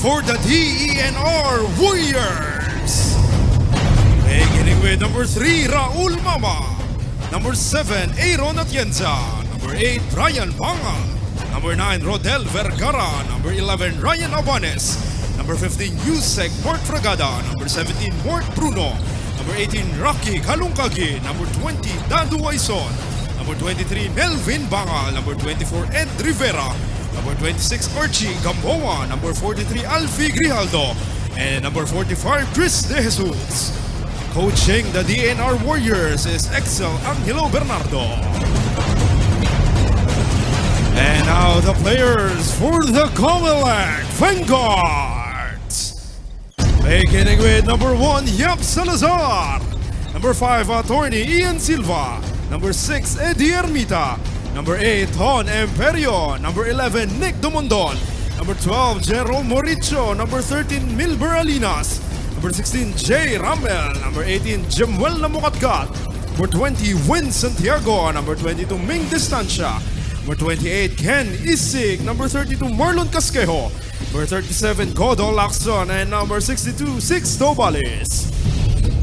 for the DENR Warriors. Beginning with number 3, Raul Mama. Number 7, Aaron Atienza. Number 8, Brian Bangal. Number 9, Rodel Vergara. Number 11, Ryan Abanes. Number 15, Yusek Mort Fragada. Number 17, Mort Bruno. Number 18, Rocky Kalungkagi. Number 20, Dadu Aison. Number 23, Melvin Bangal. Number 24, Ed Rivera. Number 26, Archie Gamboa. Number 43, Alfie Grijaldo. And number 45, Chris De Jesus. Coaching the DENR Warriors is Excel Angelo Bernardo. And now the players for the COMELEC Vanguards. Beginning with number 1, Yap Salazar. Number 5, Attorney Ian Silva. Number 6, Eddie Ermita. Number 8, Hon Emperio. Number 11, Nick Dumondon. Number 12, Jerome Moricho. Number 13, Milber Alinas. Number 16, Jay Ramel. Number 18, Jemuel Namukatkat. Number 20, Win Santiago. Number 22, Ming Distancia. Number 28, Ken Isig. Number 32, Marlon Casquejo. Number 37, Godo Lacson. And number 62, Sixto Balis.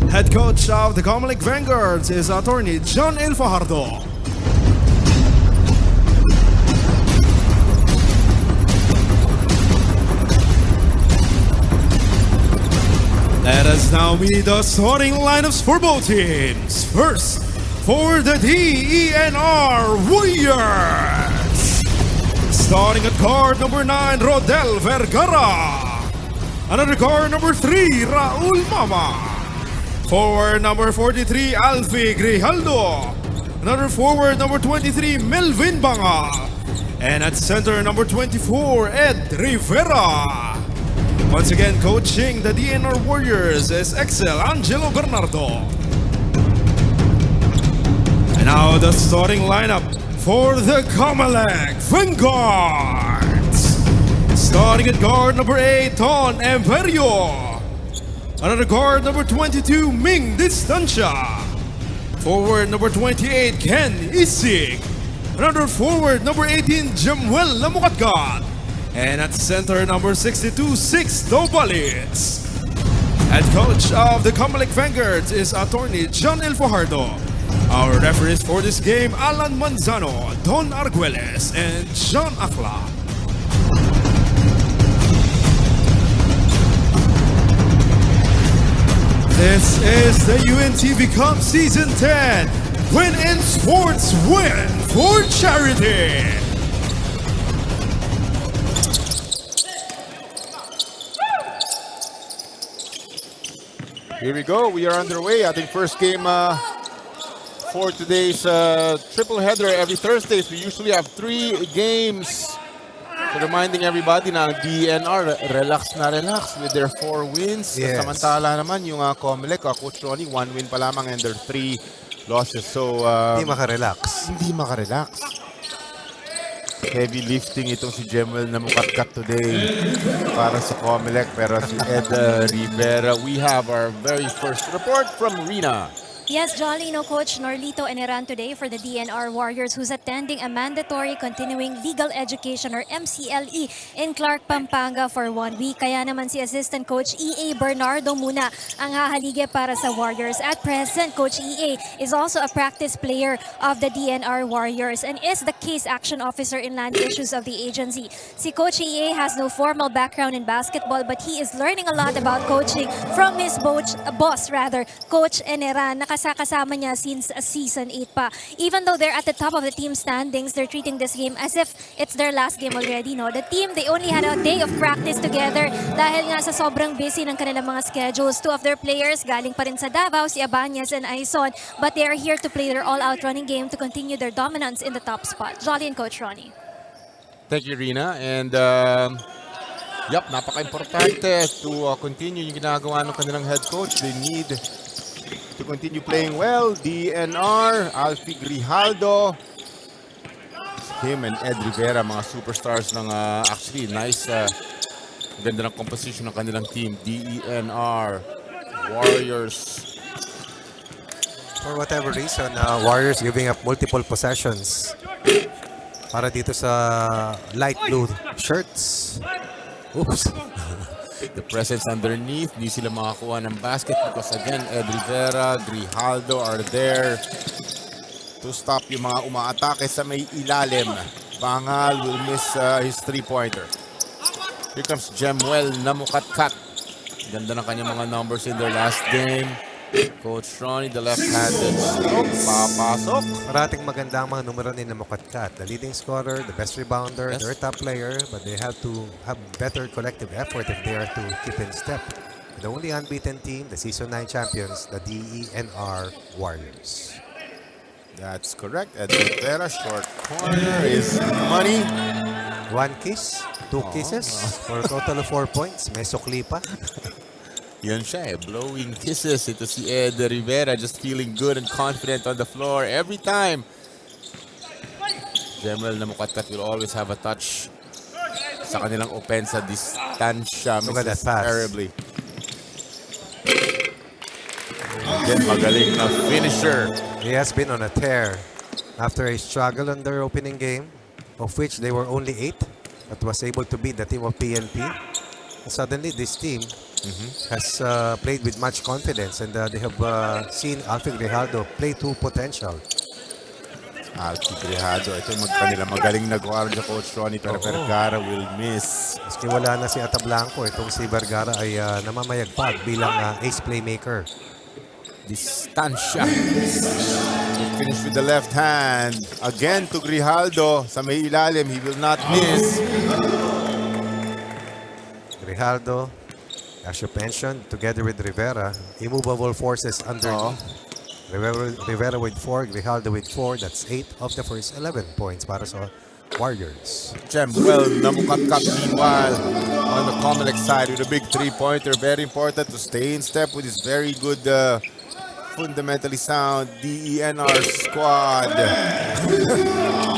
Head coach of the COMELEC Vanguards is Attorney John El Fajardo. Let us now meet the starting lineups for both teams. First, for the DENR Warriors. Starting at guard number 9, Rodel Vergara. Another guard number 3, Raul Mama. Forward number 43, Alfie Grijaldo. Another forward number 23, Melvin Bangal. And at center number 24, Ed Rivera. Once again, coaching the DENR Warriors is Excel Angelo Bernardo. And now the starting lineup for the COMELEC Vanguards. Starting at guard number 8, Ton Emperio. Another guard number 22, Ming Distancia. Forward number 28, Ken Isig. Another forward number 18, Jemuel Namukatkat. And at center number 62, Sixto Balis. Head coach of the COMELEC Vanguards is Attorney John El Fajardo. Our referees for this game, Alan Manzano, Don Arguelles, and John Akla. This is the UNTV Cup Season 10. Win in sports, win for charity. Here we go. We are underway. I think first game for today's triple header every Thursday. We usually have 3 games. So reminding everybody na DENR relax na relax with their 4 wins. Yes. Samantala naman yung COMELEC, Coach Ronnie, 1 win pa lamang and their 3 losses. So Hindi makarelax. hindi makarelax. Heavy lifting itong si Jemuel Namukatkat today para sa COMELEC. Pero si Ed Rivera, we have our very first report from Rina. Yes, Jolly, Coach Norlito Eneran today for the DENR Warriors, who's attending a mandatory continuing legal education or MCLE in Clark, Pampanga for 1 week. Kaya naman si Assistant Coach EA Bernardo muna ang hahalige para sa Warriors. At present, Coach EA is also a practice player of the DENR Warriors and is the case action officer in land issues of the agency. Si Coach EA has no formal background in basketball, but he is learning a lot about coaching from his boss, Coach Eneran. Kasama niya since season 8 pa. Even though they're at the top of the team standings, they're treating this game as if it's their last game already. The team, they only had a day of practice together dahil nga sa sobrang busy ng kanilang mga schedules. 2 of their players galing pa rin sa Davao, si Abanez and Aison, but they are here to play their all-out running game to continue their dominance in the top spot. Jolly and Coach Ronnie. Thank you, Rina. And napaka-importante to continue yung ginagawa ng kanilang head coach. They need to continue playing well. DENR, Alfie Grijaldo, him and Ed Rivera, mga superstars ng actually nice ganda ng composition ng kanilang team. DENR Warriors. For whatever reason, Warriors giving up multiple possessions para dito sa light blue shirts. Oops. The presence underneath, di sila makakuha ng basket because again, Ed Rivera, Grijaldo are there to stop yung mga umaatake sa may ilalim. Bangal will miss his three-pointer. Here comes Jemuel Namukatkat. Ganda ng kanyang mga numbers in their last game. Coach Ronnie, the left-handed stroke, papasok. Parating maganda ang mga numero ni Namukatkat. The leading scorer, the best rebounder, Yes. their top player, but they have to have better collective effort if they are to keep in step. The only unbeaten team, the Season 9 champions, the DENR Warriors. That's correct. Ed Rivera, short corner is money. One kiss, two kisses, for a total of 4 points. May sukli pa. Yun siya eh, blowing kisses. Ito si Ed Rivera, just feeling good and confident on the floor every time. Jemuel Namukatkat will always have a touch sa kanilang opensa. Distansya Look at that misses pass. terribly. Again, magaling na finisher. He has been on a tear after a struggle on their opening game, of which they were only 8, but was able to beat the team of PNP. Suddenly, this team has played with much confidence, and they have seen Alfie Grijaldo play to potential. Alfie Grijaldo, ito yung kanila magaling na guardia, Coach Ronnie, pero Vergara will miss. Maski wala na si Ata Blanco, itong si Vergara ay namamayagpag bilang ace playmaker. Distansya. He finished with the left hand. Again to Grijaldo. Sa may ilalim, he will not miss. Grijaldo, as you mentioned, together with Rivera, immovable forces underneath. Rivera with 4, Grijaldo with 4. That's 8 of the first 11 points para sa Warriors. Jemuel Namukatkat meanwhile on the COMELEC side with a big three-pointer. Very important to stay in step with his very good fundamentally sound DENR squad.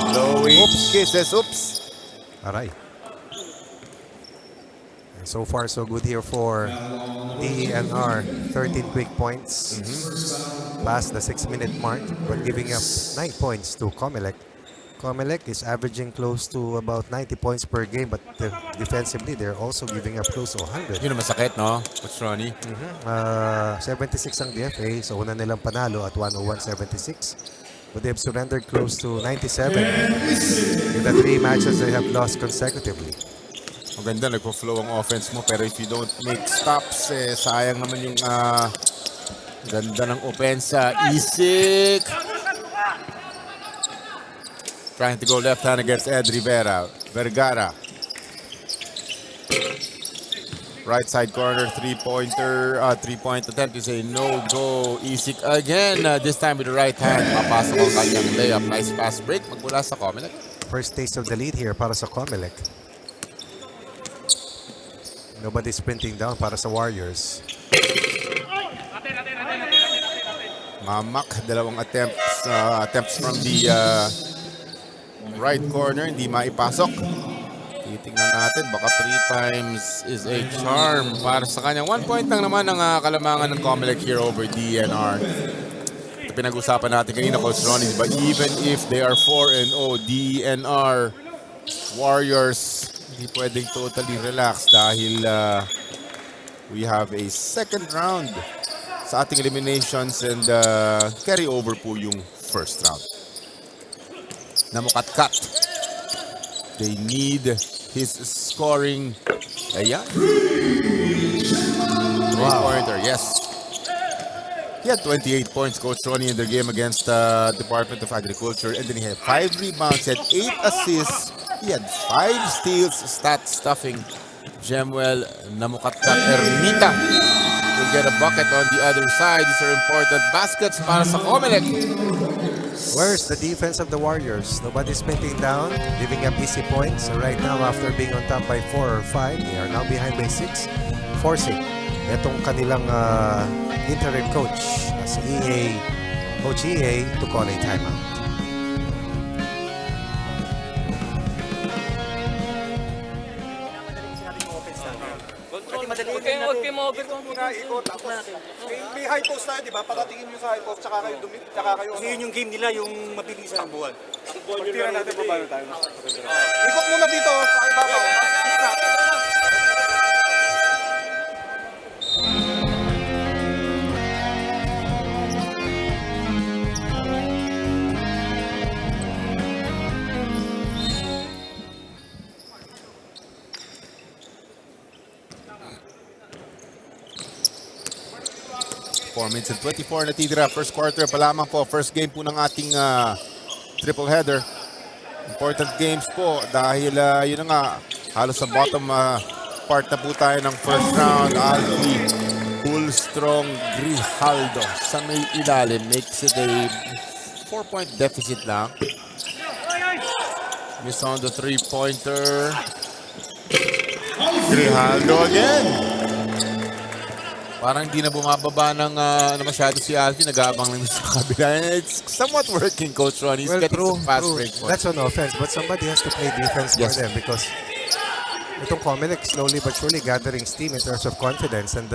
Blowing kisses. Oops. Aray. And so far, so good here for DENR. 13 quick points. Past the 6-minute mark, but giving up 9 points to COMELEC. COMELEC is averaging close to about 90 points per game, but defensively, they're also giving up close to 100. Yun ang masakit, no? Coach Ronnie? 76 ang DFA, so una nilang panalo at 101-76. But they've surrendered close to 97 in the 3 matches they have lost consecutively. Maganda, nagpo-flow ang offense mo, pero if you don't make stops, sayang naman yung ganda ng opensa. Isik! Trying to go left hand against Ed Rivera. Vergara. Right side corner, three-pointer, three-point attempt is a no-go. Isik again, this time with the right hand. Papasok ang kanyang layup. Nice fast break. Magmula sa COMELEC. First taste of the lead here para sa COMELEC. Nobody's sprinting down para sa Warriors. Mamak, dalawang attempts from the right corner, hindi maipasok. Titingnan natin, baka 3 times is a charm para sa kanya. 1 point lang naman ang kalamangan ng COMELEC here over DENR. Pinag-usapan natin kanina, Coach Ronnie, but even if they are 4-0, DENR Warriors, hindi pwedeng totally relax dahil we have a second round sa ating eliminations and carry over po yung first round. Namukatkat. They need his scoring. Ayan. Three-pointer, yes. He had 28 points, Coach Ronnie, in their game against Department of Agriculture. And then he had 5 rebounds, he had 8 assists. He had 5 steals, stat stuffing. Jemuel Namukatkat Ermita will get a bucket on the other side. These are important baskets para sa COMELEC. Where's the defense of the Warriors? Nobody's sprinting down, giving up easy points. So right now, after being on top by 4 or 5, they are now behind by 6, forcing itong kanilang interim coach, si Coach EA, to call a timeout. Huwag kayo ma-over kung ikot, tapos may high post tayo, di ba? Patatingin nyo sa high post, tsaka kayo dumit, tsaka kayo... Kasi yun yung game nila, yung mabilisan. Takbuhan. Pagtira natin, babalo tayo. Ikot muna dito, sa ibabaw. 4 minutes and 24 natitira. First quarter pa lamang po. First game po ng ating triple header. Important games po dahil yun na nga, halos sa bottom part na po tayo ng first round. Alfie Bullstrong Grijaldo sa may ilalim makes it a 4-point deficit lang. Miss on the three-pointer. Grijaldo again. Parang hindi na bumababa ng masyado si Alfie. Nag-aabang lang sa kabila. It's somewhat working, Coach Ron. He's getting some fast break. That's on offense, but somebody has to play defense for them because itong COMELEC slowly but surely gathering steam in terms of confidence, and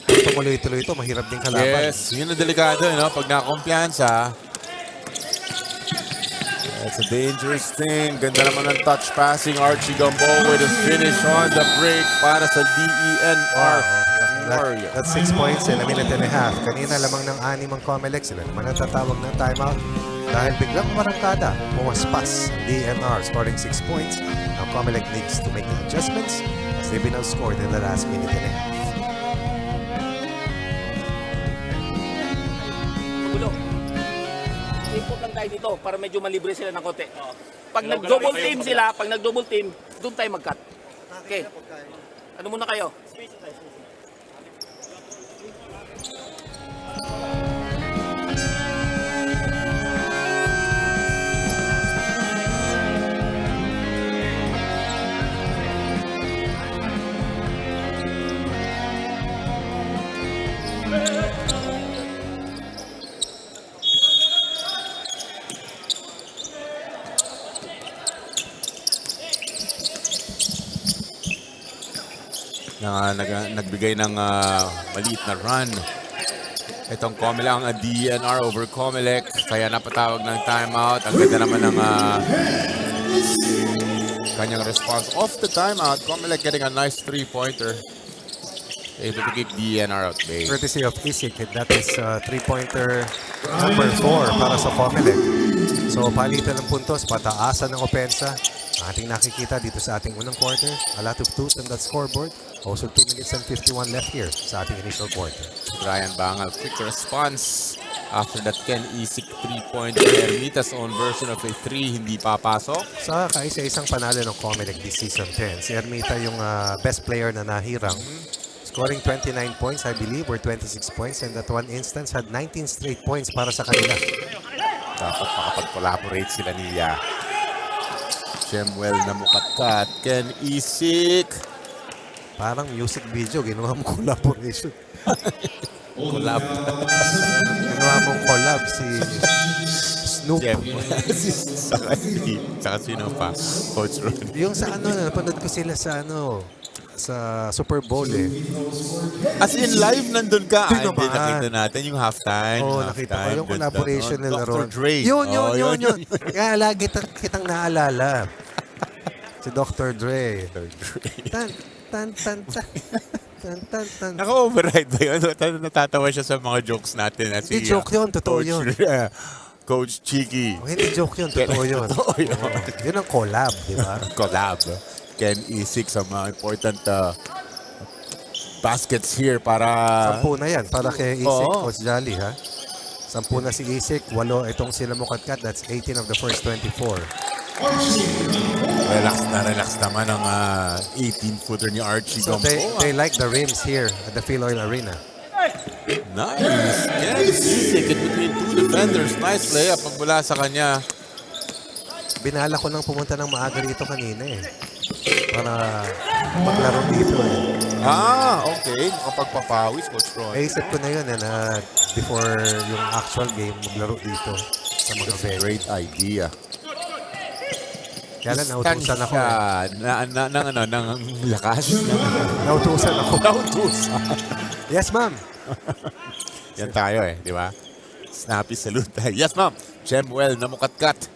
tumuloy-tuloy ito, mahirap din kalaban. Yes, yun ang delikado, no? Pag nakumpiyansa, that's a dangerous thing. Ganda naman ng touch passing. Archie Gambo with a finish on the break para sa DENR Warriors. That's 6 points in a minute and a half. Kanina lamang ng 6 ang COMELEC. Sila naman ang tatawag ng timeout dahil biglang marangkada. Pumaspas ang DENR scoring 6 points. Now COMELEC needs to make the adjustments as they've been outscored in the last minute and a half. Gulo. Ikot lang tayo dito para medyo malibre sila ng konti. Pag nag-double team, doon tayo mag-cut. Okay. Ano muna kayo? Nagbigay ng maliit na run. Itong COMELEC ang DENR over COMELEC. Kaya napatawag ng timeout. Ang ganda naman ng kanyang response. Off the timeout, COMELEC getting a nice three-pointer. Able to keep DENR out bay. Courtesy of Isik, that is three-pointer number 4 para sa COMELEC. So palitan ng puntos, pataasan ng opensa. Ating nakikita dito sa ating unang quarter. A lot of twos on that scoreboard. Also 2 minutes and 51 left here sa ating initial quarter. Brian Bangal, quick response. After that, Ken Isik 3-pointer. Ermita's own version of a 3, hindi papasok. Sa kaisa-isang panalo ng COMELEC this season 10, si Ermita yung best player na nahirang. Scoring 29 points, I believe, or 26 points. And that one instance had 19 straight points para sa kanila. Dapat makapag-collaborate sila niya. Shemuel na mukatkat. Ken Isik. Parang music video, ginawa mo collaboration. Collab. Ginawa mong collab si Snoop. Saka sino pa? Coach Ron. Yung sa napanood ko sila sa sa Super Bowl eh. As in live nandun ka. Hindi Hindi, naman. nakita natin yung halftime. Oo, nakita ko yung collaboration nila ron. Dr. Dre. Yun. Kaya lagi kitang naalala. Si Dr. Dre. Tan. Naka-override ba yun? Natatawa siya sa mga jokes natin. Hindi joke yun, totoo yun. Coach Cheeky. Hindi joke yun, totoo yun. Totoo yun. Yun ang collab, di ba? Collab. Ken Isik sa mga important baskets here para... 10 na yan, para kay Isik, Coach Jolly, ha? 10 na si Isik, 8 itong sila mukatkat. That's 18 of the first 24. Relax naman ang 18-footer ni Archie So Gambo. they like the rims here at the Philoil Arena. Nice. Ken Isik in between two defenders. Nice layup mula sa kanya. Binala ko nang pumunta ng maaga rito kanina eh. Para maglaro dito eh. Okay. Makapagpapawis, Coach Ron. Naisip ko na yun na before yung actual game, maglaro dito sa mga venue. Great idea. Kaya lang, nautusan ako eh. Ng lakas. Nautusan ako. Nautusan. Yes, ma'am. Yan tayo eh, di ba? Snappy salute. Yes, ma'am. Shemuel na mukatkat.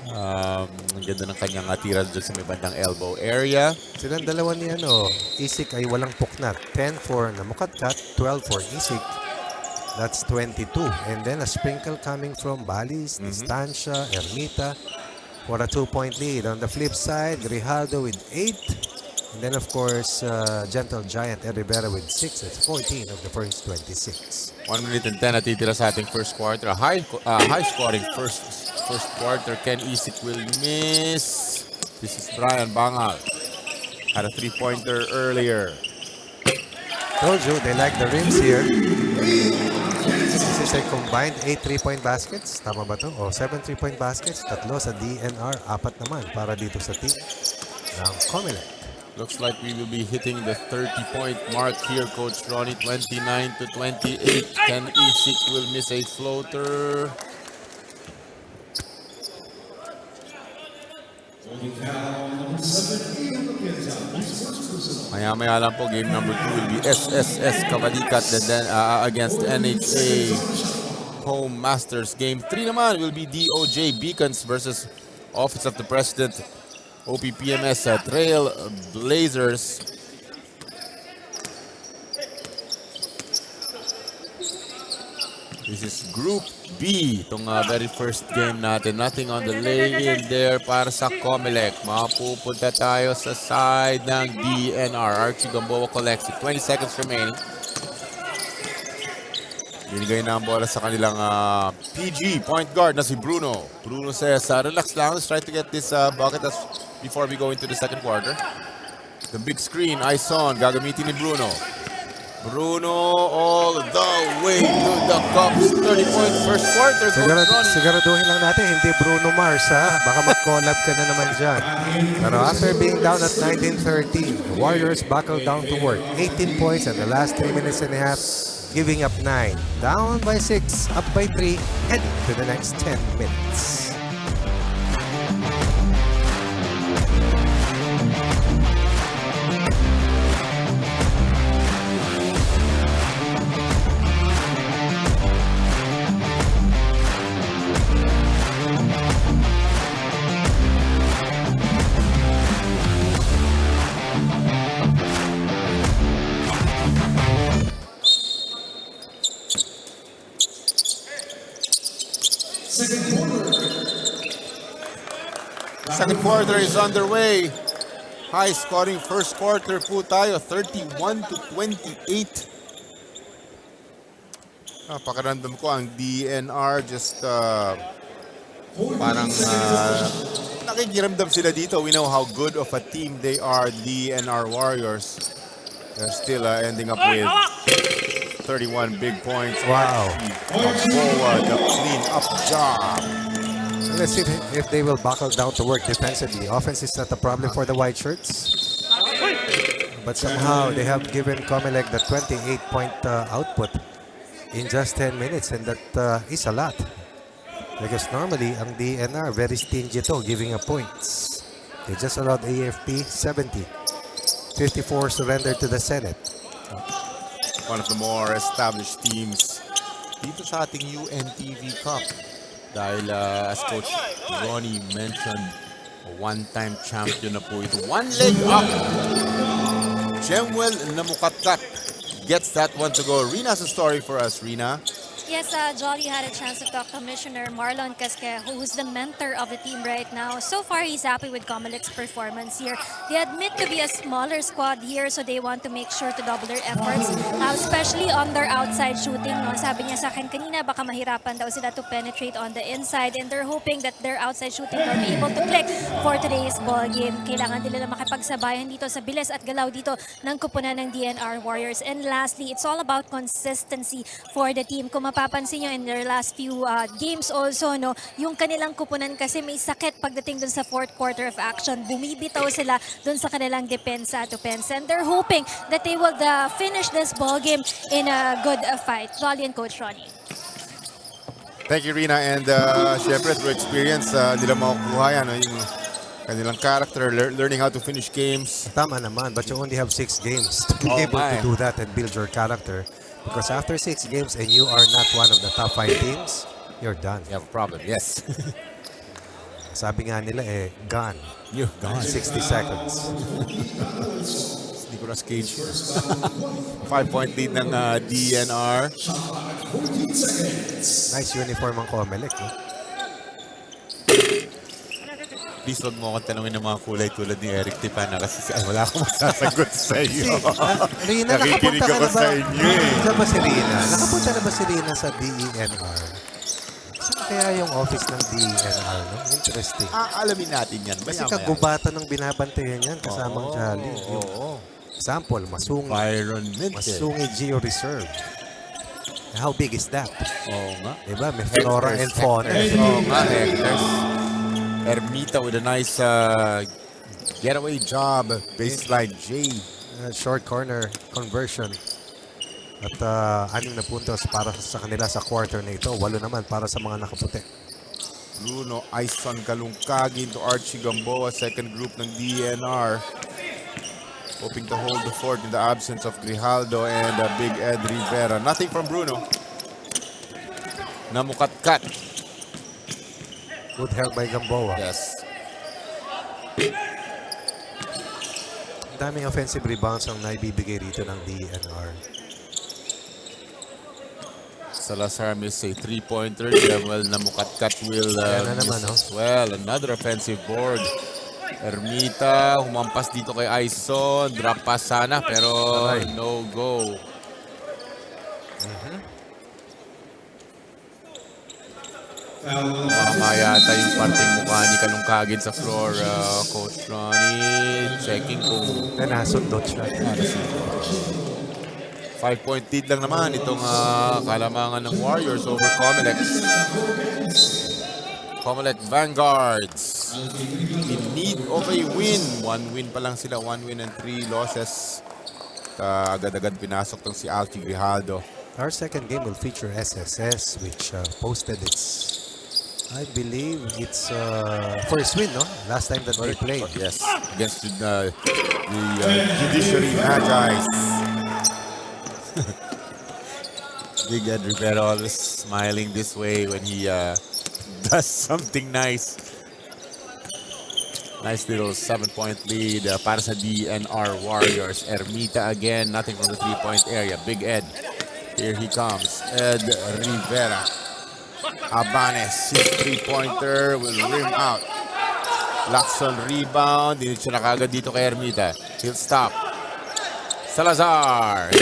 Ang ganda ng kanyang tira dyan sa may bandang elbow area. Silang dalawa ni Isik ay walang puknat. 10 for Namukatkat, 12 for Isik. That's 22. And then a sprinkle coming from Balis, Distancia, Ermita for a 2-point lead. On the flip side, Grijaldo with 8. And then, of course, Gentle Giant Ed Rivera with 6. That's 14 of the first 26. 1 minute and 10 natitira sa ating first quarter. A high scoring first quarter. Ken Isik will miss. This is Brian Bangal. Had a 3-pointer earlier. Told you, they like the rims here. This is a combined 8 3-point baskets. Tama ba to? O 7 3-point baskets. Tatlo sa DNR. 4 naman para dito sa team ng COMELEC. Looks like we will be hitting the 30-point mark here, Coach Ronnie. 29-28. Ken Isik will miss a floater. Maya-maya lang po, game number 2 will be SSS Kabalikat against NHA Home Masters. Game 3 naman will be DOJ Beacons versus Office of the President OPPMS Trail Blazers. This is Group B. Itong very first game natin. Nothing on the lay-in there para sa COMELEC. Mapupunta tayo sa side ng DNR. Archie Gamboa collects it. 20 seconds remaining. Binigay na ang bola sa kanilang PG, point guard na si Bruno. Bruno says, relax lang. Let's try to get this bucket before we go into the second quarter. The big screen, eyes on. Gagamitin ni Bruno. Bruno all the way to the cup. 30-point first quarter. Siguraduhin lang natin, hindi Bruno Mars, ha? Baka mag-collab ka na naman dyan. Pero after being down at 19-13, the Warriors buckled down to work. 18 points in the last 3 minutes and a half, giving up 9. Down by 6, up by 3, heading to the next 10 minutes. Second quarter is underway. High scoring first quarter po tayo. 31-28. Pakiramdam ko ang DNR just parang nakikiramdam sila dito. We know how good of a team they are, DENR Warriors. They're still ending up with 31 big points. Wow. The clean up job. Let's see if they will buckle down to work defensively. Offense is not a problem for the white shirts. But somehow they have given COMELEC the 28-point output in just 10 minutes. And that is a lot. Because normally, ang DNR very stingy to giving up points. They just allowed AFP 70. 54 surrendered to the Senate. One of the more established teams dito sa ating UNTV Cup. Dahil as Coach Ronnie mentioned, a one-time champion na po ito. One leg up. Jemwell Namukatkat gets that one to go. Rina has a story for us, Rina. Yes, Jolly had a chance to talk to Commissioner Marlon Casque, who's the mentor of the team right now. So far, he's happy with COMELEC's performance here. They admit to be a smaller squad here, so they want to make sure to double their efforts, especially on their outside shooting. No? Sabi niya sa akin kanina, baka mahirapan daw sila to penetrate on the inside, and they're hoping that their outside shooting will be able to click for today's ball game. Kailangan nila na makipagsabayan dito sa bilis at galaw dito ng kupunan ng DNR Warriors. And lastly, it's all about consistency for the team. Kung mapapansin nyo in their last few games also, no, yung kanilang kupunan kasi may sakit pagdating dun sa fourth quarter of action. Bumibitaw sila dun sa kanilang depensa to offense. And they're hoping that they will finish this ball game in a good fight. Volley and Coach Ronnie. Thank you, Rina. And syempre, through experience, nila makukuha yan. Yung kanilang character, learning how to finish games. Tama naman, but you only have 6 games to be able to do that and build your character. Because after 6 games and you are not one of the top 5 teams, you're done. You have a problem, yes. Sabi nga nila gone. You're gone. 60 seconds. Nicolas Cage. 5-point lead ng DNR. Nice uniform ang COMELEC. No? please wag mo akong tanungin ng mga kulay tulad ni Eric Tipana kasi wala akong masasagot sa iyo. Rina, Nakikinig nakapunta ka ako na ba? sa inyo eh. Saan ba si Rina? Nakapunta na ba si Rina sa DENR? Saan kaya yung office ng DENR? No? Interesting. Alamin natin yan. Kasi Maya-maya. kagubatan ng binabantayan yan kasamang Jolly. Yung example, Environment. Masungi Geo Reserve. How big is that? Oo nga. Diba? May flora and fauna. Oo nga, hectares. Ermita with a nice getaway job. Baseline J. Short corner conversion. At 6 na puntos para sa kanila sa quarter na ito. 8 naman para sa mga nakaputi. Bruno Aison Kalungkagi to Archie Gamboa, second group ng DENR. Hoping to hold the fort in the absence of Grijaldo and Big Ed Rivera. Nothing from Bruno. Namukatkat. Good help by Gamboa. Yes. Daming offensive rebounds ang naibibigay rito ng DENR. Salazar missed a three-pointer. Well, Namukatkat will Yan na naman, miss as well. Another offensive board. Ermita, humampas dito kay Aison. Drop pass sana, pero no go. Mama yata yung parting mukha ni Kalungkagin sa floor, Coach Ronnie. Checking kung Nasundot siya. 5-point lead lang naman itong kalamangan ng Warriors over COMELEC. COMELEC Vanguards in need of a win. 1 win pa lang sila. 1 win and 3 losses. Agad-agad pinasok tong si Alfie Grijaldo. Our second game will feature SSS, which posted its, I believe it's first win, no? Last time that they played. Yes, against the Judiciary Magi's. Big Ed Rivera always smiling this way when he does something nice. Nice little 7-point lead para sa DENR Warriors. Ermita again, nothing from the 3-point area. Big Ed, here he comes. Ed Rivera. Abanes, his 3-pointer will rim out. Lacson rebound. Dinit siya na kagad dito kay Ermita. He'll stop. Salazar.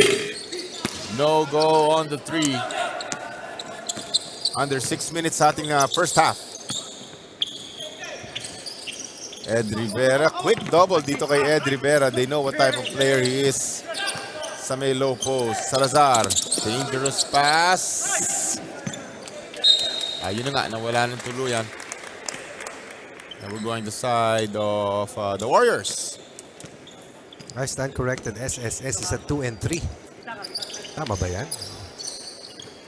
No go on the 3. Under 6 minutes sa ating first half. Ed Rivera, quick double dito kay Ed Rivera. They know what type of player he is. Sa may low post. Salazar, dangerous pass. Ayun na nga, nawala ng tuluyan. And we're going the side of the Warriors. I stand corrected. SSS is at 2 and 3. Tama ba yan?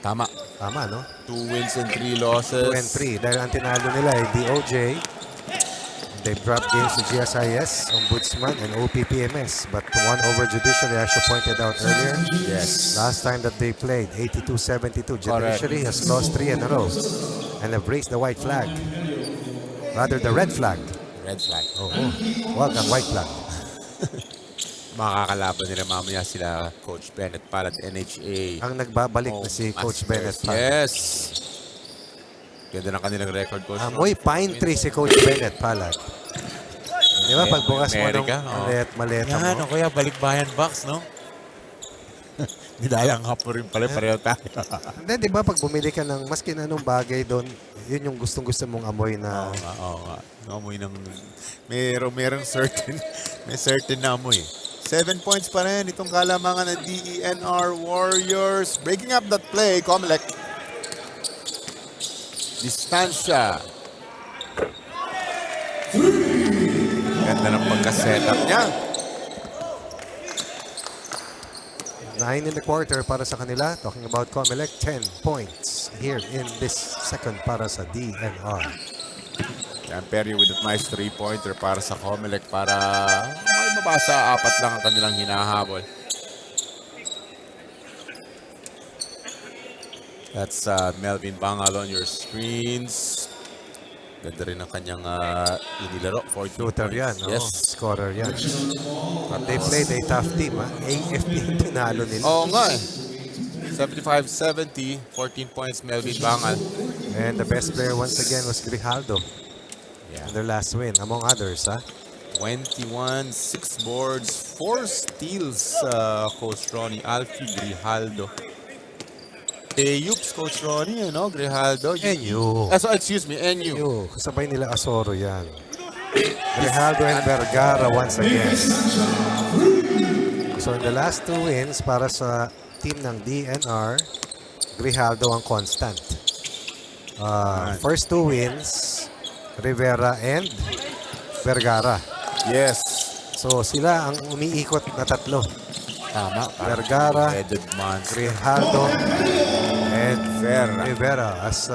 Tama. Tama, no? 2 wins and 3 losses. 2 and 3. Dahil ang tinalo nila ay DOJ. They've dropped games to GSIS, Ombudsman, and OPPMS. But one over Judiciary, as you pointed out earlier. Yes. Last time that they played, 82-72. Judiciary has lost 3 in a row. And have raised the white flag. Rather, the red flag. Red flag. Oo. Wag ang white flag. Makakalaban nila mamaya sila Coach Bennett Palad, NHA. Ang nagbabalik na si Coach Bennett. Yes. Ganda ng kanilang record, Coach. Amoy pine tree si Coach Bennett Palad. Di ba? Pagbukas mo ng maleta mo. Yan, o kaya balikbayan box, no? Nilalang hapo rin pala, pareho tayo. Hindi, di ba? Pag bumili ka ng maski na anong bagay doon, yun yung gustong-gusto mong amoy na... Oo nga. Amoy ng... Merong certain... May certain na amoy. 7 points pa rin itong kalamangan ng DENR Warriors. Breaking up that play, COMELEC. Distansya. Ganda ng pagka-setup niya. 9 in the quarter para sa kanila. Talking about COMELEC, 10 points here in this second para sa DENR. Perry with that nice 3-pointer para sa COMELEC para may mabasa. 4 lang ang kanilang hinahabol. That's Melvin Bangal on your screens. Ganda rin ang kanyang inilaro. Shooter yan. Yes. Scorer yan. But they played a tough team. AFP yung tinalo nila. Oo nga eh. 75-70. 14 points Melvin Bangal. And the best player once again was Grijaldo. And their last win, among others, huh? 21, 6 boards, 4 steals, Coach Ronnie. Alfie Grijaldo. Yups, Coach Ronnie, you know, Grijaldo. NU. Excuse me, NU. NU. Kasabay nila Asoro yan. Grijaldo and Vergara once again. So in the last 2 wins para sa team ng DNR, Grijaldo ang constant. First 2 wins, Rivera and Vergara. Yes. So sila ang umiikot na tatlo. Tama. Vergara, Headed monster. Grijaldo, and Rivera as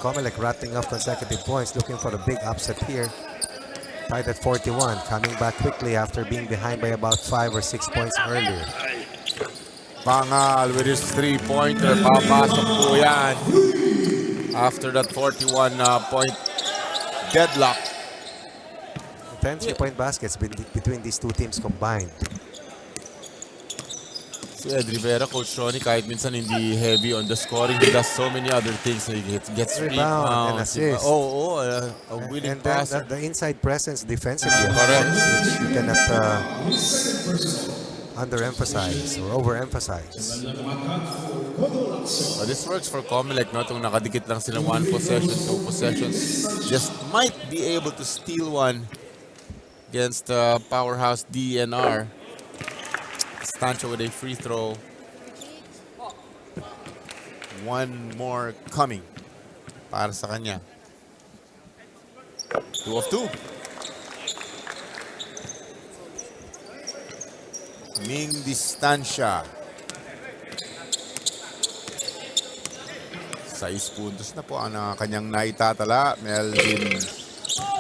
COMELEC rattling off consecutive points, looking for a big upset here. Tied at 41, coming back quickly after being behind by about 5 or 6 points earlier. Bangal with his 3-pointer. Papasok po yan. After that 41-point deadlock. 10 3-point baskets between these two teams combined. Si Ed Rivera, Coach Ronnie, kahit minsan hindi heavy on the scoring, he does so many other things. He gets Rebound and assist. A willing And then passer. the inside presence defensively, Correct. which you cannot underemphasize or overemphasize. This works for COMELEC, no? Itong nakadikit lang sila 1 possession, 2 possessions. Just might be able to steal one against powerhouse DNR. Stancho with a free throw. 1 more coming para sa kanya. 2 of 2. Ming Distancia. 6 puntos na po ang kanyang naitatala. Melvin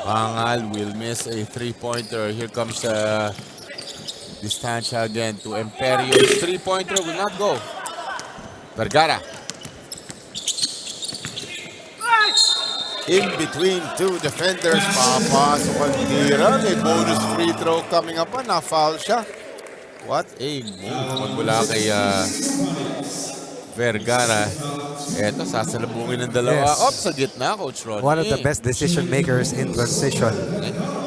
Bangal will miss a 3-pointer. Here comes Distancia again to Imperio. 3-pointer will not go. Vergara. In between 2 defenders. Papasok ang tira. May bonus free throw coming up. Na-foul siya. What a move mula kay Vergara. Eto, sasalubungin ng dalawa. Yes. Up sa gitna, Coach Ronnie. One of the best decision makers in transition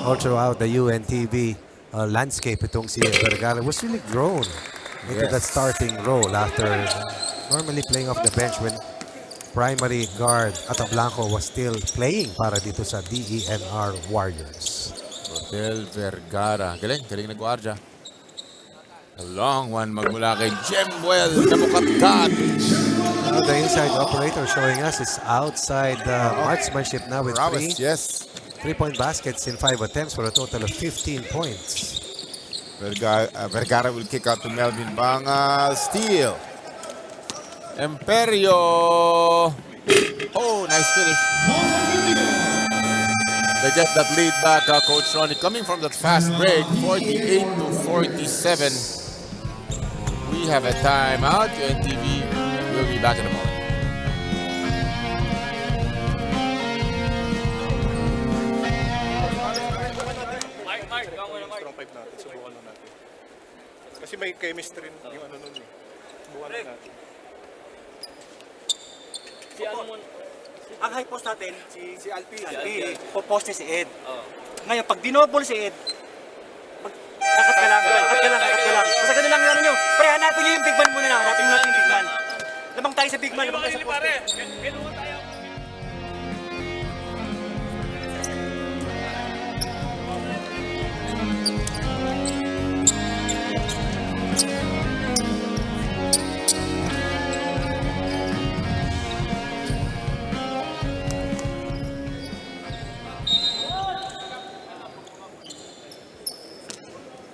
all throughout the UNTV landscape. Itong si Vergara was really grown into that starting role after normally playing off the bench when primary guard Atablanco was still playing para dito sa DENR Warriors. Rodel Vergara. Galing na guardia. A long one magmula kay Jemwell na mukatkat. The inside operator showing us is outside marksmanship now with Prowess, yes. 3-point baskets in 5 attempts for a total of 15 points. Vergara will kick out to Melvin Bangal. Steal. Imperio. Oh, nice finish. They get that lead back, Coach Ronnie. Coming from that fast break, 48-47. We have a timeout. UNTV will be back in a moment. Strong 5 natin, subukan lang natin. Kasi may chemistry yung ano nun eh. Subukan lang natin. Ang high post natin, si Alpi, poste si Ed. Ngayon, pag dinobol si Ed, kakat ka lang. Basta ganun lang ano nyo. Pre, hanapin nyo yung big man muna na. Hanapin mo natin yung big man. Lamang tayo sa big man, lamang tayo sa poste.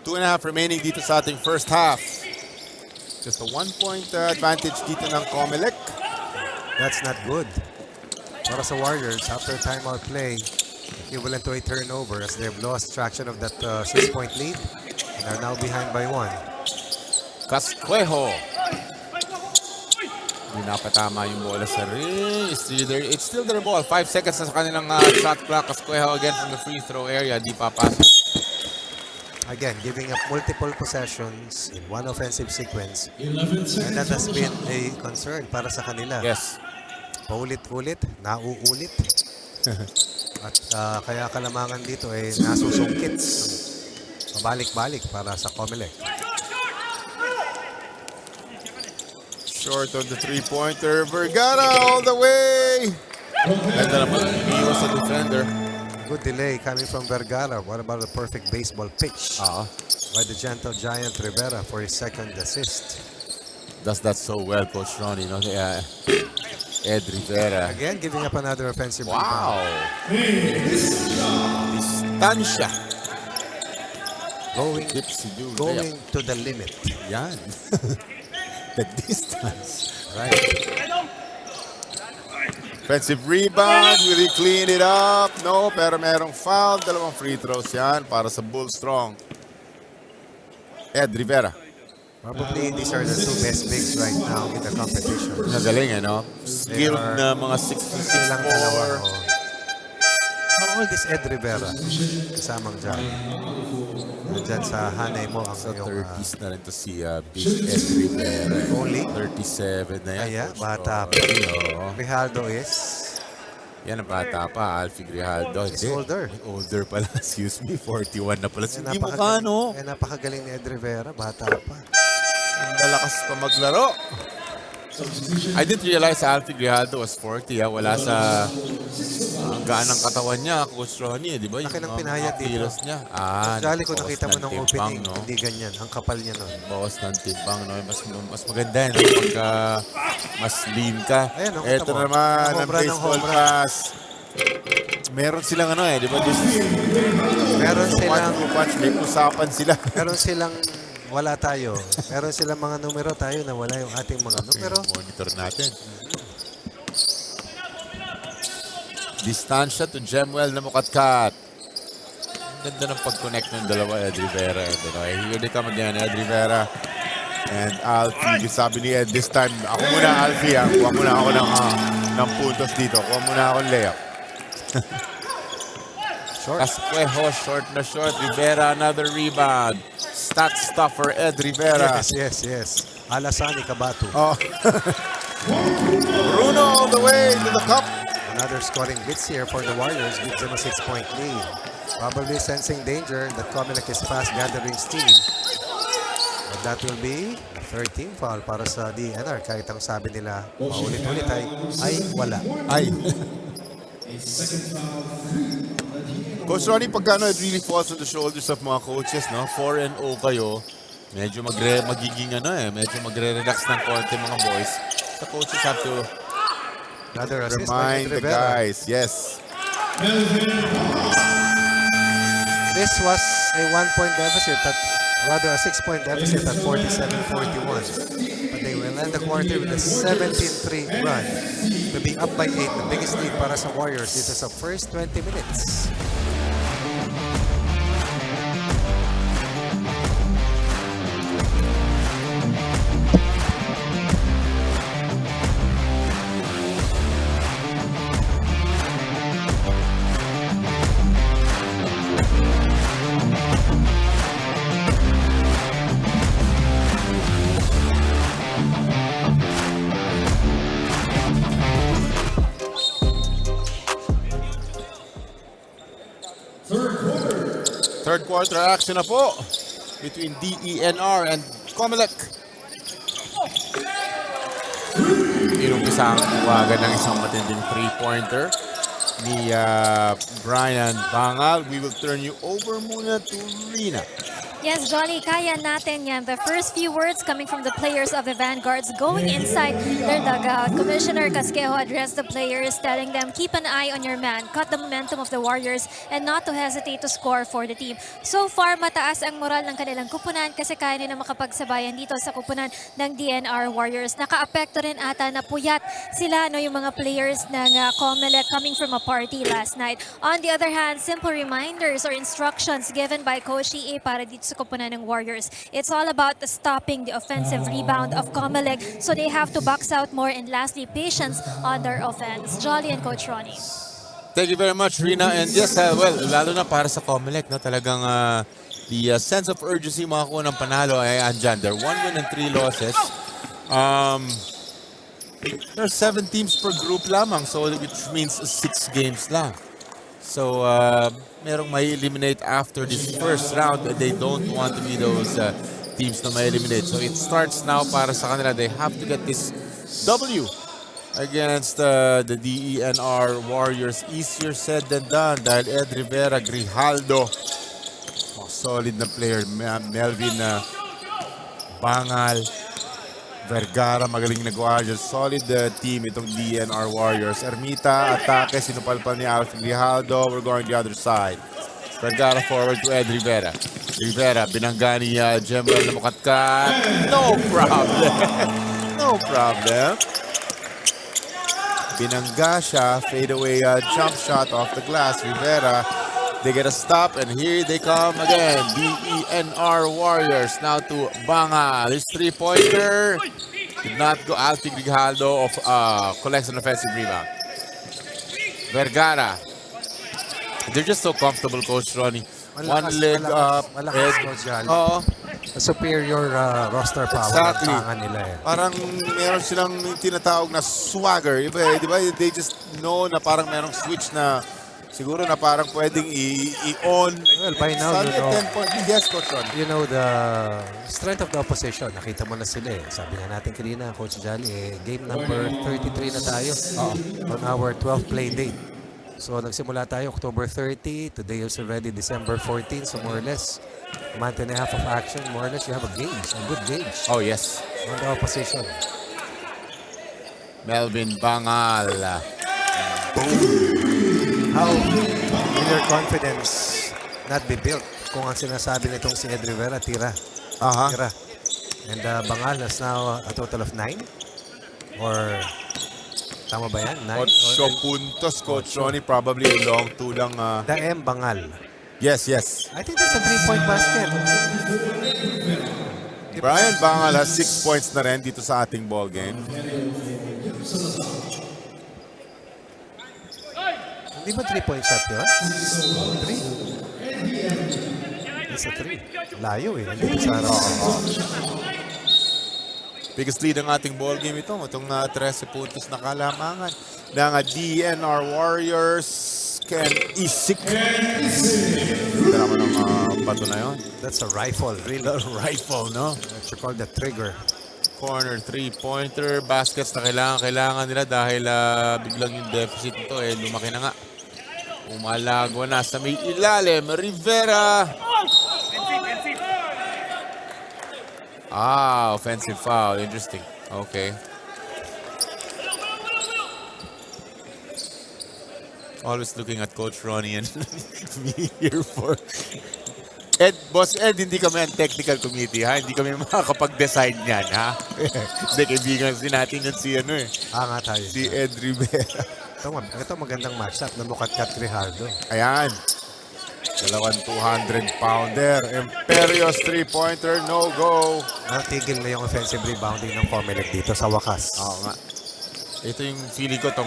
Two and a half remaining dito sa ating first half. Just a 1-point advantage dito ng COMELEC. That's not good. Para sa Warriors, after timeout play, equivalent to a turnover as they've lost traction of that 6-point lead and are now behind by 1. Casquejo. Hindi napatama yung bola sa ring. It's still their ball. 5 seconds na sa kanilang shot clock. Casquejo again from the free throw area. Di papasok. Again, giving up multiple possessions in one offensive sequence. And that has been a concern para sa kanila. Yes. Paulit-ulit, nauulit. At kaya kalamangan dito ay nasusungkit. Pabalik-balik para sa COMELEC. Short on the three-pointer. Vergara all the way. Ganda naman. Iwas sa defender. Good delay coming from Vergara. What about the perfect baseball pitch by the gentle giant Rivera for his second assist? Does that so well, Coach Ronnie. No? Ed Rivera. Again, giving up another offensive Wow. rebound. Distansya. Going Going to the limit. Yan. The distance. Right. Offensive rebound. Will he clean it up? No, pero merong foul. Dalawang free throws yan para sa Bull Strong. Ed Rivera. Probably these are the two best bigs right now in the competition. Nagaling, no? Skilled na mga 6'6" Silang dalawa. How old is Ed Rivera? Kasamang dyan. Nandyan sa hanay mo ang Sa iyong 30s na rin to si Big Ed Rivera. Only? 37 na yan. Kaya, Coach bata pa. Ronnie, oo. Rijaldo is Yan ang bata pa, Alfie Grijaldo. He's older. Older pala, excuse me. 41 na pala. Hindi mo napakagaling- no? napakagaling ni Ed Rivera, bata pa. Ang lalakas pa maglaro. I didn't realize Alfie Grijaldo was 40. Wala sa gaan ng katawan niya, Coach Ronnie. Di ba? Laki ng mga pinayat dito. kilos niya. Actually, kung bawas nakita mo ng ng timbang, opening, no? hindi ganyan. Ang kapal niya nun. Bawas ng timbang, no? Mas maganda yan. Pagka mas lean ka. Ayan, no, Ito kita mo. naman, ang Home run ng baseball home run. pass. Meron silang di ba? Meron silang, May usapan sila. meron silang wala tayo. Meron silang mga numero tayo na wala yung ating mga numero. Monitor natin. Distansya to Jemwell na mukatkat. Ang ganda ng pag-connect ng dalawa, Ed Rivera. Here they come again, Ed Rivera. And Alfie, sabi ni Ed this time, ako muna Alfie, kuha muna ako ng puntos dito. Kuha muna ako ng layup. Short. Casquejo, short na short. Rivera, another rebound. Stat stuffer, Ed Rivera. Yes. Alasani Kabato. Oh. Bruno all the way to the cup. Another scoring blitz here for the Warriors. Gives them a 6-point lead. Probably sensing danger that COMELEC is fast gathering steam. But that will be the third team foul para sa DENR. Kahit ang sabi nila paulit-ulit ay wala. Ay. Coach Ronnie, pagkano it really falls on the shoulders of mga coaches, no? 4-0 kayo. Medyo magiging medyo magre-relax ng konti mga boys. The coaches have to Another assist remind by the Rivera. guys. Yes. This was a 1-point deficit, rather a 6-point deficit at 47-41. But they will end the quarter with a 17-3 run to be up by 8, the biggest lead para sa Warriors dito sa first 20 minutes. Third quarter action na po between DENR and COMELEC. Inumpisa ang tuwagan ng isang matinding three-pointer ni Brian Bangal. We will turn you over muna to Rina. Yes, Johnny, kaya natin yan. The first few words coming from the players of the Vanguards going inside their dugout. Commissioner Casquejo addressed the players, telling them, keep an eye on your man, cut the momentum of the Warriors, and not to hesitate to score for the team. So far, mataas ang moral ng kanilang kupunan kasi kaya nila makapagsabayan dito sa kupunan ng DENR Warriors. Naka-apekto rin ata na puyat sila, yung mga players ng COMELEC coming from a party last night. On the other hand, simple reminders or instructions given by Coach EA para dito sa kupunan ng Warriors. It's all about stopping the offensive rebound of COMELEC, so they have to box out more, and lastly, patience on their offense. Jolly and Coach Ronnie. Thank you very much, Rina. And yes, well, lalo na para sa COMELEC, no, talagang the sense of urgency makakuha ng panalo ay andyan. They're 1 win and 3 losses. There are 7 teams per group lamang, so which means 6 games lang. So, merong may eliminate after this first round. They don't want to be those teams na may eliminate. So, it starts now para sa kanila. They have to get this W against the DENR Warriors. Easier said than done dahil Ed Rivera, Grijaldo, solid na player. Melvin Bangal, Vergara, magaling na guardians. Solid team itong DENR Warriors. Ermita, atake, sinupalpal ni Alf Grijaldo. We're going the other side. Vergara forward to Ed Rivera. Rivera, binangga ni Jemel na mukatkat. No problem. No problem. Binangga siya. Fade away jump shot off the glass. Rivera, they get a stop, and here they come again. DENR Warriors now to Banga. This three-pointer did not go. Alfie Grijaldo collects an offensive rebound. Vergara. They're just so comfortable, Coach Ronnie. One leg up. Malakas, Coach Gal. Oo. A superior roster power. Exactly. Ang tangan nila eh. Parang meron silang tinatawag na swagger. Iba, di ba? They just know na parang merong switch na siguro na parang pwedeng i-on. Well, by now, Suddenly, 10 points. Yes, Coach Ron. You know, the strength of the opposition. Nakita mo na sila eh. Sabi nga natin kanina, Coach Jolly, game number 33 na tayo on our 12th play date. So, nagsimula tayo October 30. Today is already December 14. So, more or less, a month and a half of action. More or less, you have a gauge, a good gauge Oh, yes. on the opposition. Melvin Bangal. How will your confidence not be built kung ang sinasabi nitong si Ed Rivera, tira. Tira. And Bangal has now a total of 9? Or, tama ba yan? 9? 8 puntos, Coach Ronnie. Probably long two lang. The M, Bangal. Yes, yes. I think that's a 3-point basket. Brian Bangal has 6 points na rin dito sa ating ball game. Hindi ba 3-point shot yun? 3? It's a 3. Layo eh. Nandito sa harap. Biggest lead ang ating ball game ito. Itong 13 puntos na kalamangan ng DENR Warriors. Ken Isik. Ganda naman ang bato na yun. That's a rifle, really. Rifle, no? What you call the trigger. Corner three-pointer. Baskets na kailangan nila dahil biglang yung deficit nito lumaki na nga. Umalagwa na sa may ilalim. Rivera. Offensive foul. Interesting. Okay. Always looking at Coach Ronnie and me here for... Boss Ed, hindi kami ang technical committee, ha? Hindi kami makakapag-decide niyan, ha? Hindi, kaibigan natin yun Nga tayo. si Ed Rivera. Ito magandang matchup na Mukatkat Grijaldo. Ayan. Dalawang 200-pounder. Imperious three-pointer, no go. Natigil na yung offensive rebounding ng COMELEC dito sa wakas. Oo nga. Ito yung feeling ko ito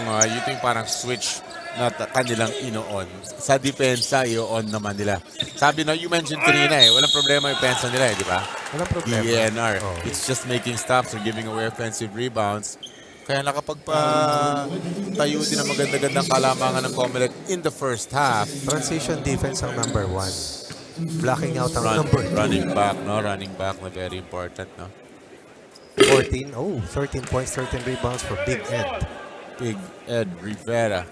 yung parang switch na kanilang ino-on. Sa depensa, i-on naman nila. Sabi na, you mentioned kanina walang problema yung pensa nila di ba? Walang problema. DENR. It's just making stops or giving away offensive rebounds. Kaya nakapagpatayo din ang maganda-gandang kalamangan ng COMELEC in the first half. Transition defense ang number 1. Blocking out ang number 2. Running back na very important, no? 13 points, 13 rebounds for Big Ed. Big Ed Rivera.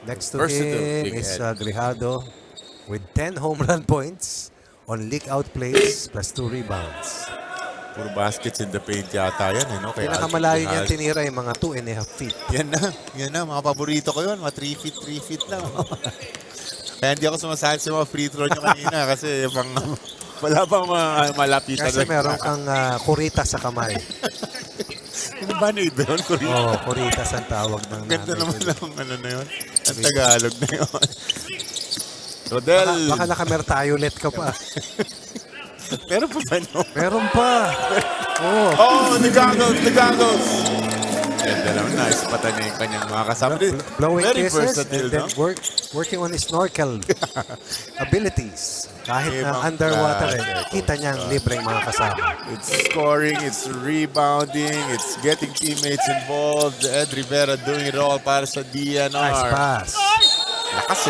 Next to Versatile, him Big is Ed. Grijaldo with 10 home run points on leak-out plays plus 2 rebounds. Puro baskets in the paint yata yan, no? Kaya Pinakamalayo niya tinira yung mga 2.5 feet. Yan na, mga paborito ko yun, mga 3 feet lang. Kaya hindi ako sumasali sa mga free throw niya kanina kasi wala pang malapitan. Kasi meron kang kurita sa kamay. Ano ba na doon? Kuritas ang tawag ng Ganda naman nanay. na yun. Ang Tagalog na yun. Rodel. Baka nakamertayolet ka pa. Meron pa ba no? Meron pa. The goggles. Ganda naman, nice pata niya yung kanyang mga kasama. Blowing Very kisses versatile, and then no? working on his snorkel abilities. Kahit na Ibang underwater, klase. kita niya ang libreng mga kasama. It's scoring, it's rebounding, it's getting teammates involved. Ed Rivera doing it all para sa DENR. Nice pass. Lakas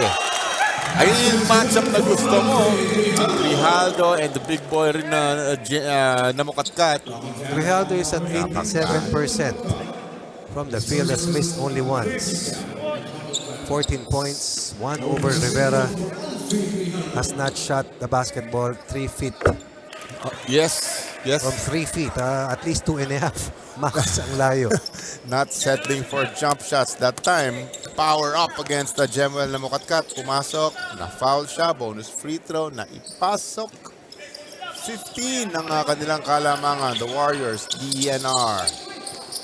Ayun yung matchup na gusto mo. Grijaldo and the big boy rin na mukatkat. Grijaldo is at 87% from the field, has missed only once. 14 points, 1 over Rivera. Has not shot the basketball 3 feet. Yes. From 3 feet, at least 2.5 max ang layo. Not settling for jump shots that time. Power up against the Jemuel na mukatkat. Pumasok, na-foul siya, bonus free throw, na ipasok. 15 ang kanilang kalamangan, the Warriors, DENR.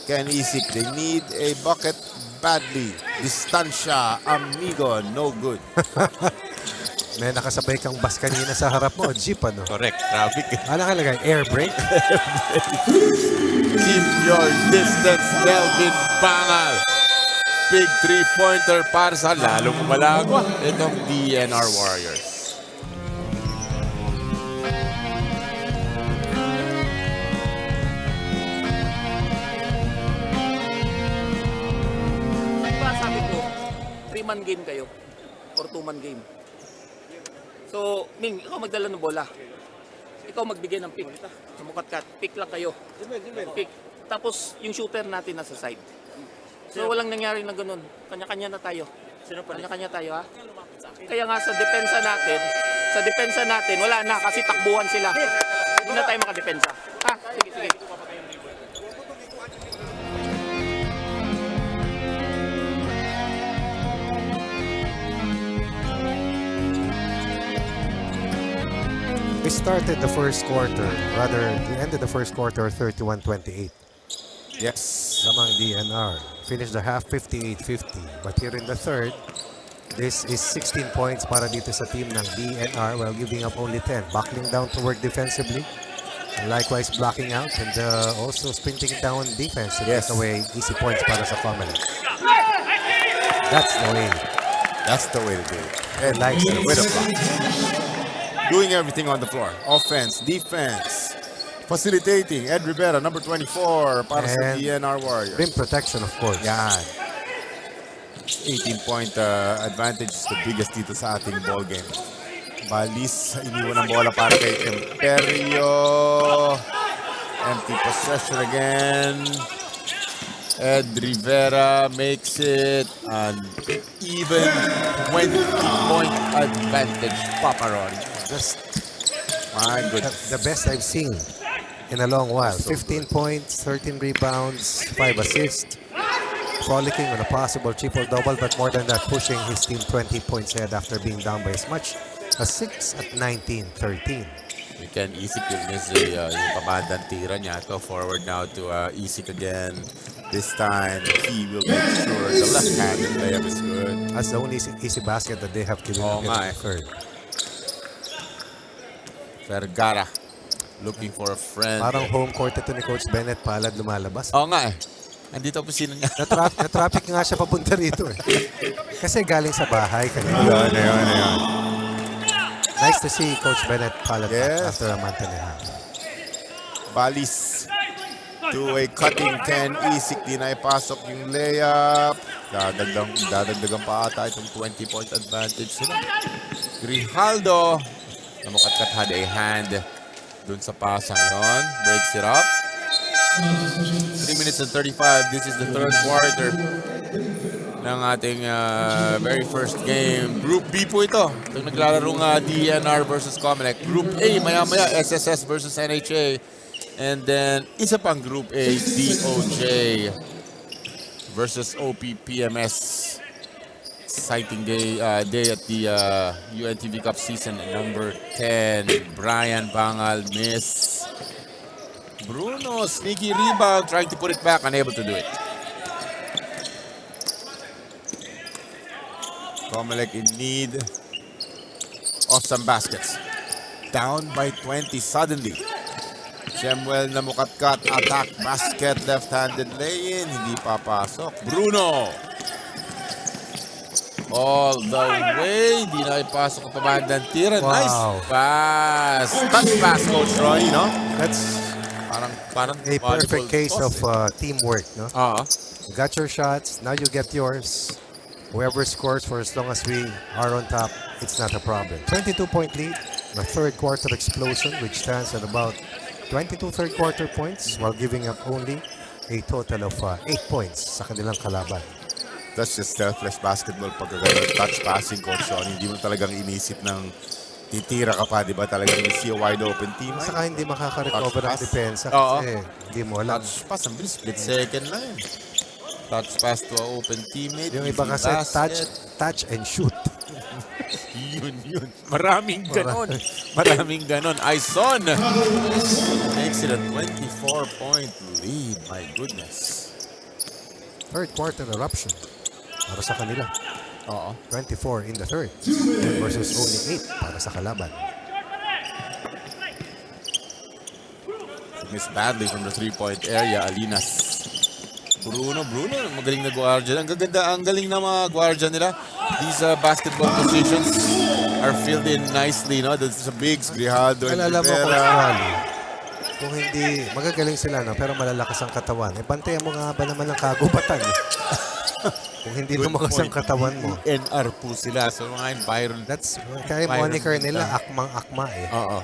Ken Isik, they need a bucket badly. Distansya, amigo, no good. May nakasabay kang bus kanina sa harap mo, jeep ano? Correct, traffic. Ano kalagay? Air brake? Keep your distance, Melvin Bangal. Big three-pointer para sa lalong malagwa itong DENR Warriors. Diba sabi ko, 3-man game kayo or 2-man game. So, Ming, ikaw magdala ng bola. Ikaw magbigay ng pick. Sumukatkat. Pick lang kayo. Pick. Tapos, yung shooter natin nasa side. So, walang nangyari na ganun. Kanya-kanya na tayo. Kanya-kanya tayo, ha? Kaya nga sa depensa natin, wala na kasi takbuhan sila. Hindi na tayo makadepensa. Ha? Sige, sige. We started the first quarter, rather, we ended the first quarter 31-28. Yes. Lamang DNR. Finished the half 58-50. But here in the third, this is 16 points para dito sa team ng DNR while giving up only 10. Buckling down to work defensively. And likewise blocking out and also sprinting down defense to take away easy points para sa COMELEC. That's the way. That's the way to do it. And likes it. With a block. Doing everything on the floor. Offense, defense, facilitating. Ed Rivera, number 24, para sa DENR Warriors. Rim protection, of course. Yan. 18-point advantage is the biggest dito sa ating ball game. Balis, iniwan ng bola para kay Imperio. Empty possession again. Ed Rivera makes it an even 20-point advantage. Paparon. Just my goodness. the best I've seen in a long while. 15 points, 13 rebounds, 5 assists. Frolicking on a possible triple-double, but more than that, pushing his team 20 points ahead after being down by as much as 6 at 19-13. We can Isik will miss yung pabandang tira niya. Go forward now to Isik again. This time, he will make sure the left-handed layup is good. That's the only easy basket that they have given up in the third. Vergara looking for a friend. Parang home court ito ni Coach Bennett, palad lumalabas. Oo nga eh. Andito po sino niya. Na-traffic nga siya papunta rito eh. Kasi galing sa bahay kanina. Ayun. Nice to see Coach Bennett palad after a month and a half. Balis to a cutting Ken Isik. Di na ipasok yung layup. Dadagdagan pa ata itong 20-point advantage sila. Grijaldo. Namukatkat had a hand dun sa pasang yon. Breaks it up. 3 minutes and 35. This is the third quarter ng ating very first game. Group B po ito. Itong naglararong DENR versus COMELEC. Group A, maya-maya, SSS versus NHA. And then, isa pang Group A, DOJ versus OPPMS. Exciting day at the UNTV Cup season number 10. Brian Bangal miss. Bruno, sneaky rebound, trying to put it back, unable to do it. COMELEC in need of some baskets. Down by 20 suddenly. Jemuel na mukatkat, attack basket, left-handed lay-in, hindi papasok. Bruno! All the way, di na ipasok ang pabandang tira. Wow. Nice pass. Touch pass, Coach Roy, no? That's Parang a perfect case of teamwork, no? Uh-huh. You got your shots, now you get yours. Whoever scores for as long as we are on top, it's not a problem. 22-point lead, the third quarter explosion, which stands at about 22 third quarter points while giving up only a total of 8 points sa kanilang kalaban. That's just selfless basketball pag touch passing, Coach Sean. Hindi mo talagang inisip ng titira ka pa, di ba? Talagang you see a wide open team. Saka hindi makaka-recover ang depensa Oo. kasi hindi mo alam. Touch pass, ang bilis, split second lang yun. Touch pass to an open teammate. Yung iba easy kasi basket. touch and shoot. Yun. Maraming ganon. Maraming ganon. Ison makes it a 24-point lead. My goodness. Third quarter eruption para sa kanila. Oo. 24 in the third versus only 8 para sa kalaban. Missed badly from the three-point area. Alinas. Bruno, magaling na guardian. Ang galing na mga guardian nila. These basketball positions are filled in nicely, no? There's a bigs, Grijaldo, and Alala mo kung Rivera. kung hindi, magagaling sila, no? Pero malalakas ang katawan. Bantayan mo nga ba naman ang kagubatan? Kung hindi lumakas ang katawan mo. NR po sila. So mga environment. That's, kaya moniker nila, akmang-akma eh. Oo.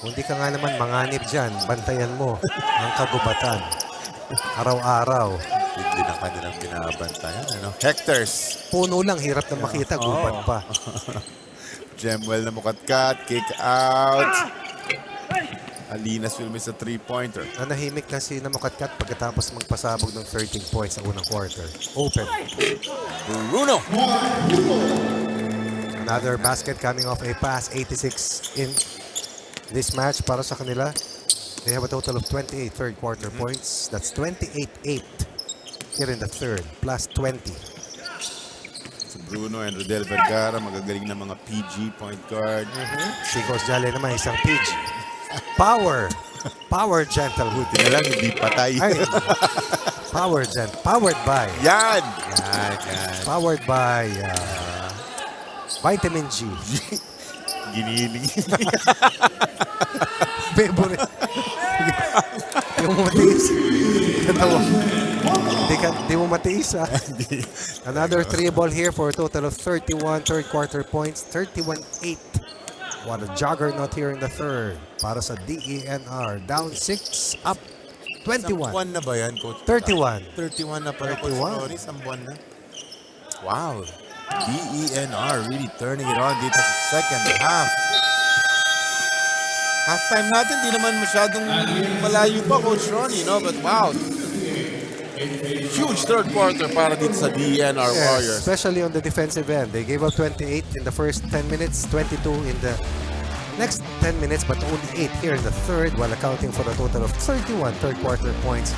Kung hindi ka nga naman manganib dyan, bantayan mo ang kagubatan. Araw-araw. Hindi na kanilang binabantayan. Ano? Hectors. Puno lang, hirap na makita, gubat pa. Jemwell na mukatkat. Kick out. Alinas will miss a three-pointer. Nanahimik na si Namukatkat pagkatapos magpasabog ng 13 points sa unang quarter. Open. Bruno. Another basket coming off a pass. 86 in this match para sa kanila. They have a total of 28 third quarter points. That's 28-8 here in the third, plus 20. Si Bruno and Rodel Vergara, magagaling na mga PG point guard. Si Coach Jale naman, isang PG. Power gentle. Buti na lang, hindi patay. Ay, powered by. Yan. Powered by Vitamin G. Giniling. Favorite. Yung matiis. Katawa. Di mo matiis, ha? Another 3 ball here for a total of 31 third quarter points. 31-8. What a juggernaut here in the third. Para sa DENR. Down 6, up 21. Sambuan na ba yan, Coach? 31. 31 na pala, 31. Coach Tony. Sambuan na. Wow. DENR really turning it on dito sa second half. Halftime natin, di naman masyadong malayo pa, Coach Ronnie, no? But wow. Huge third quarter para dito sa DENR Warriors. Especially on the defensive end. They gave up 28 in the first 10 minutes, 22 in the next 10 minutes, but only 8 here in the third while accounting for a total of 31 third quarter points.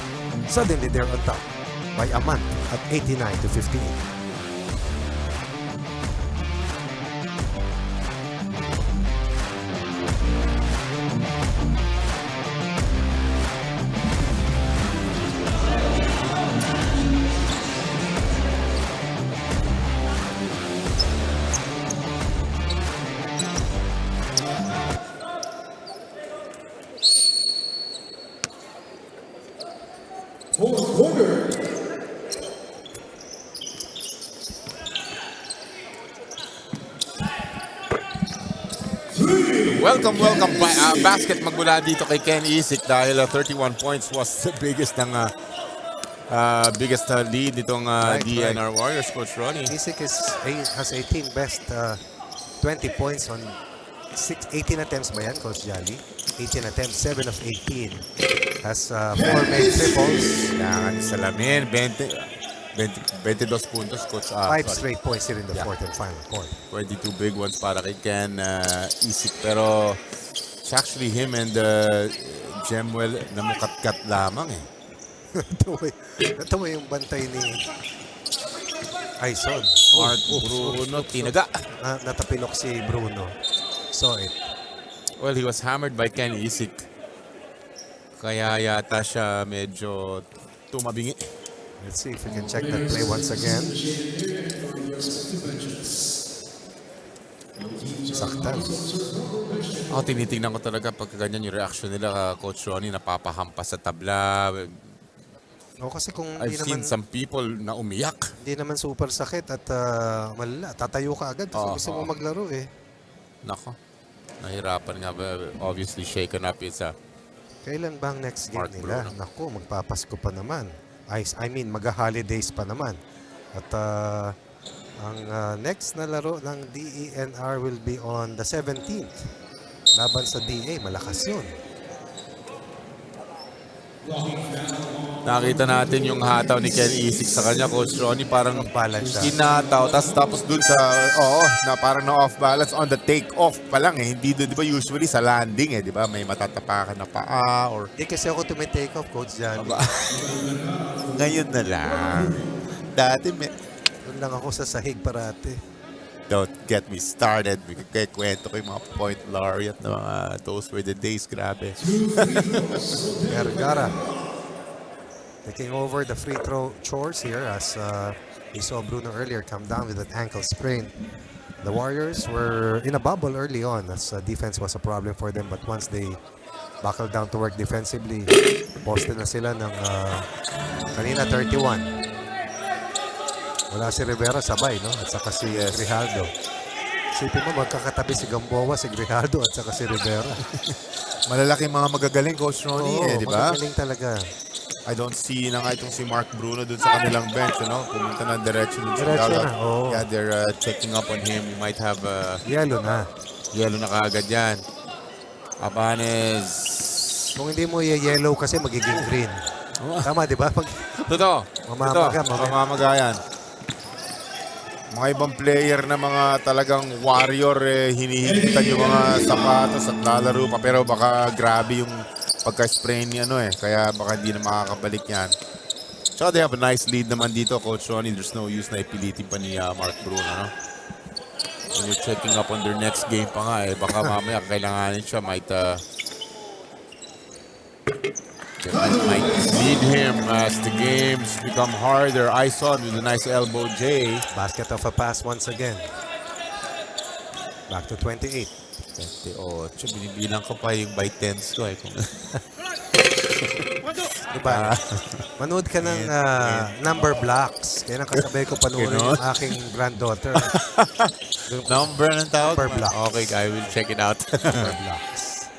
Suddenly, they're on top by a month at 89-15. Welcome basket magmula dito kay Ken Isik dahil 31 points was the biggest ng biggest lead nitong DENR Warriors, Coach Ronnie. Isik has a team best 20 points on 18 attempts ba yan, Coach Jolly? 18 attempts, 7 of 18. Has 4 made triples. Kailangan salamin, 22 puntos, Coach. 5 straight points here in the fourth and final quarter. 22 big ones para kay Ken Isik. Pero it's actually him and Jemwell na mukatkat lamang eh. Ito mo yung bantay ni Ison. Mark Bruno, tinaga. Natapilok si Bruno. Saw it. Well, he was hammered by Ken Isik. Kaya yata siya medyo tumabingi. Let's see if we can check that play once again. Saktan. Tinitingnan ko talaga pagka ganyan yung reaction nila, Coach Ronnie, napapahampas sa tabla. O kasi kung I've hindi seen naman, some people na umiyak. hindi naman super sakit at malala, tatayo ka agad kasi gusto mo maglaro eh. Nako. Nahirapan nga ba? Obviously shaken up isa. Kailan ba ang next game Mark nila? Bruno. Naku, magpapasko pa naman. I mean, mag-holidays pa naman. At ang next na laro ng DENR will be on the 17th. Laban sa DA, malakas yun. Nakita natin yung hataw ni Ken Isik sa kanya, Coach Ronnie, parang Off-balance siya. hinataw, tapos dun sa, na parang na-off balance on the take-off pa lang eh. Hindi doon, di ba, usually sa landing eh, di ba, may matatapakan na paa or... Hindi kasi ako tumitake off, Coach Jan. Ngayon na lang. Dati may... Doon lang ako sa sahig parati. Don't get me started. Kwento ko yung mga point laureate na mga those were the days, grabe. Vergara taking over the free throw chores here as we saw Bruno earlier come down with an ankle sprain. The Warriors were in a bubble early on as defense was a problem for them, but once they buckled down to work defensively, posted na sila ng kanina 31. Wala si Rivera sabay, no? At saka si Grijaldo. Isipin mo, magkakatabi si Gamboa, si Grijaldo at saka si Rivera. Malalaking mga magagaling, Coach Ronnie, di ba? Magagaling talaga. I don't see na nga itong si Mark Bruno dun sa kanilang bench, pumunta na diretso dun sa Diretso dugout. na, oo. Yeah, they're checking up on him. We might have Yelo na. yellow na kaagad yan. Abanes. Kung hindi mo yellow kasi magiging green. Tama, di ba? Totoo. Mamamaga yan. Mga ibang player na mga talagang warrior, hinihigitan yung mga sapatos at lalaro pa. Pero baka grabe yung pagka-sprain ni kaya baka hindi na makakabalik yan. So they have a nice lead naman dito, Coach Ronnie. There's no use na ipilitin pa ni Mark Bruno, When you're checking up on their next game pa nga, baka mamaya kailanganin siya, might need him as the games become harder. Ison with a nice elbow J. Basket of a pass once again. Back to 28. 28. Binibilang ko pa yung by tens ko Diba? Manood ka ng number blocks. Kaya nakasabay ko panoorin yung aking granddaughter. Number ng tawag? Number blocks. Okay, I will check it out. Number blocks.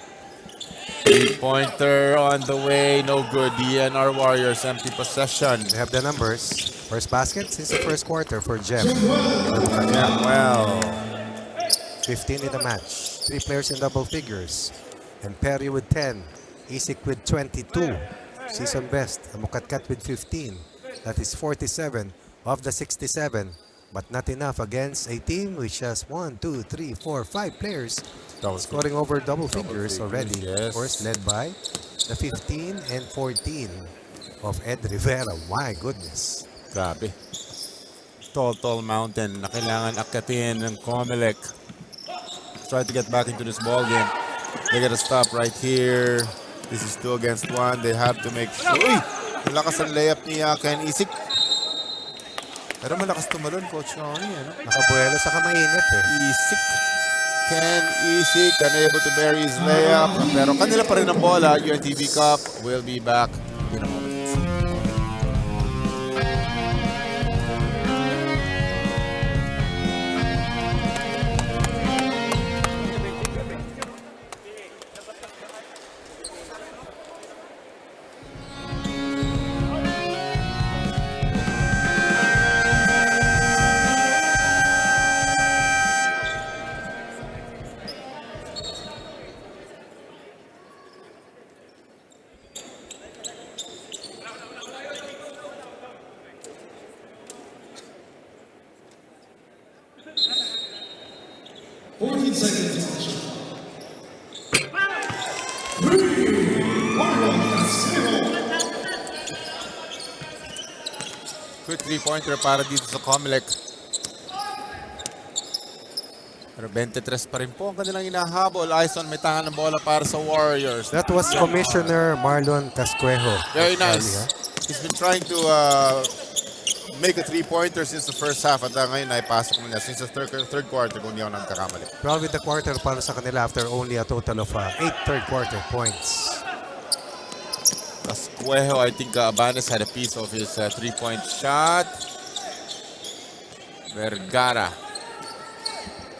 3-pointer on the way. No good. DENR Warriors empty possession. They have the numbers. First basket since the first quarter for Jeff. Well, 15 in the match. 3 players in double figures. And Perry with 10. Isik with 22. Season best. Mukatkat with 15. That is 47 of the 67. But not enough against a team which has 1, 2, 3, 4, 5 players scoring over double figures already. Yes. Of course, led by the 15 and 14 of Ed Rivera. My goodness. grabe. Tall mountain na kailangan akatin ng COMELEC. Try to get back into this ball game. They gotta stop right here. This is 2 against 1. They have to make sure. Uy! Malakas ang layup ni Ken Isik. Pero malakas tumalon, Coach Ronnie. Nakabuelo sa mainit Isik. Ken Isik unable to bury his layup. Pero kanila pa rin ang bola. UNTV Cup will be back in a moment. Quick 3-pointer para dito sa COMELEC. Pero 23 pa rin po ang kanilang inahabol. Ison may tangan ng bola para sa Warriors. That was Commissioner Marlon Casquejo. Very nice. He's been trying to make a 3-pointer since the first half. At ngayon ay pasok na niya since the third quarter kung hindi ako nagkakamali. Probably the quarter para sa kanila after only a total of 8 third quarter points. Cuejo, I think Abanes had a piece of his three-point shot. Vergara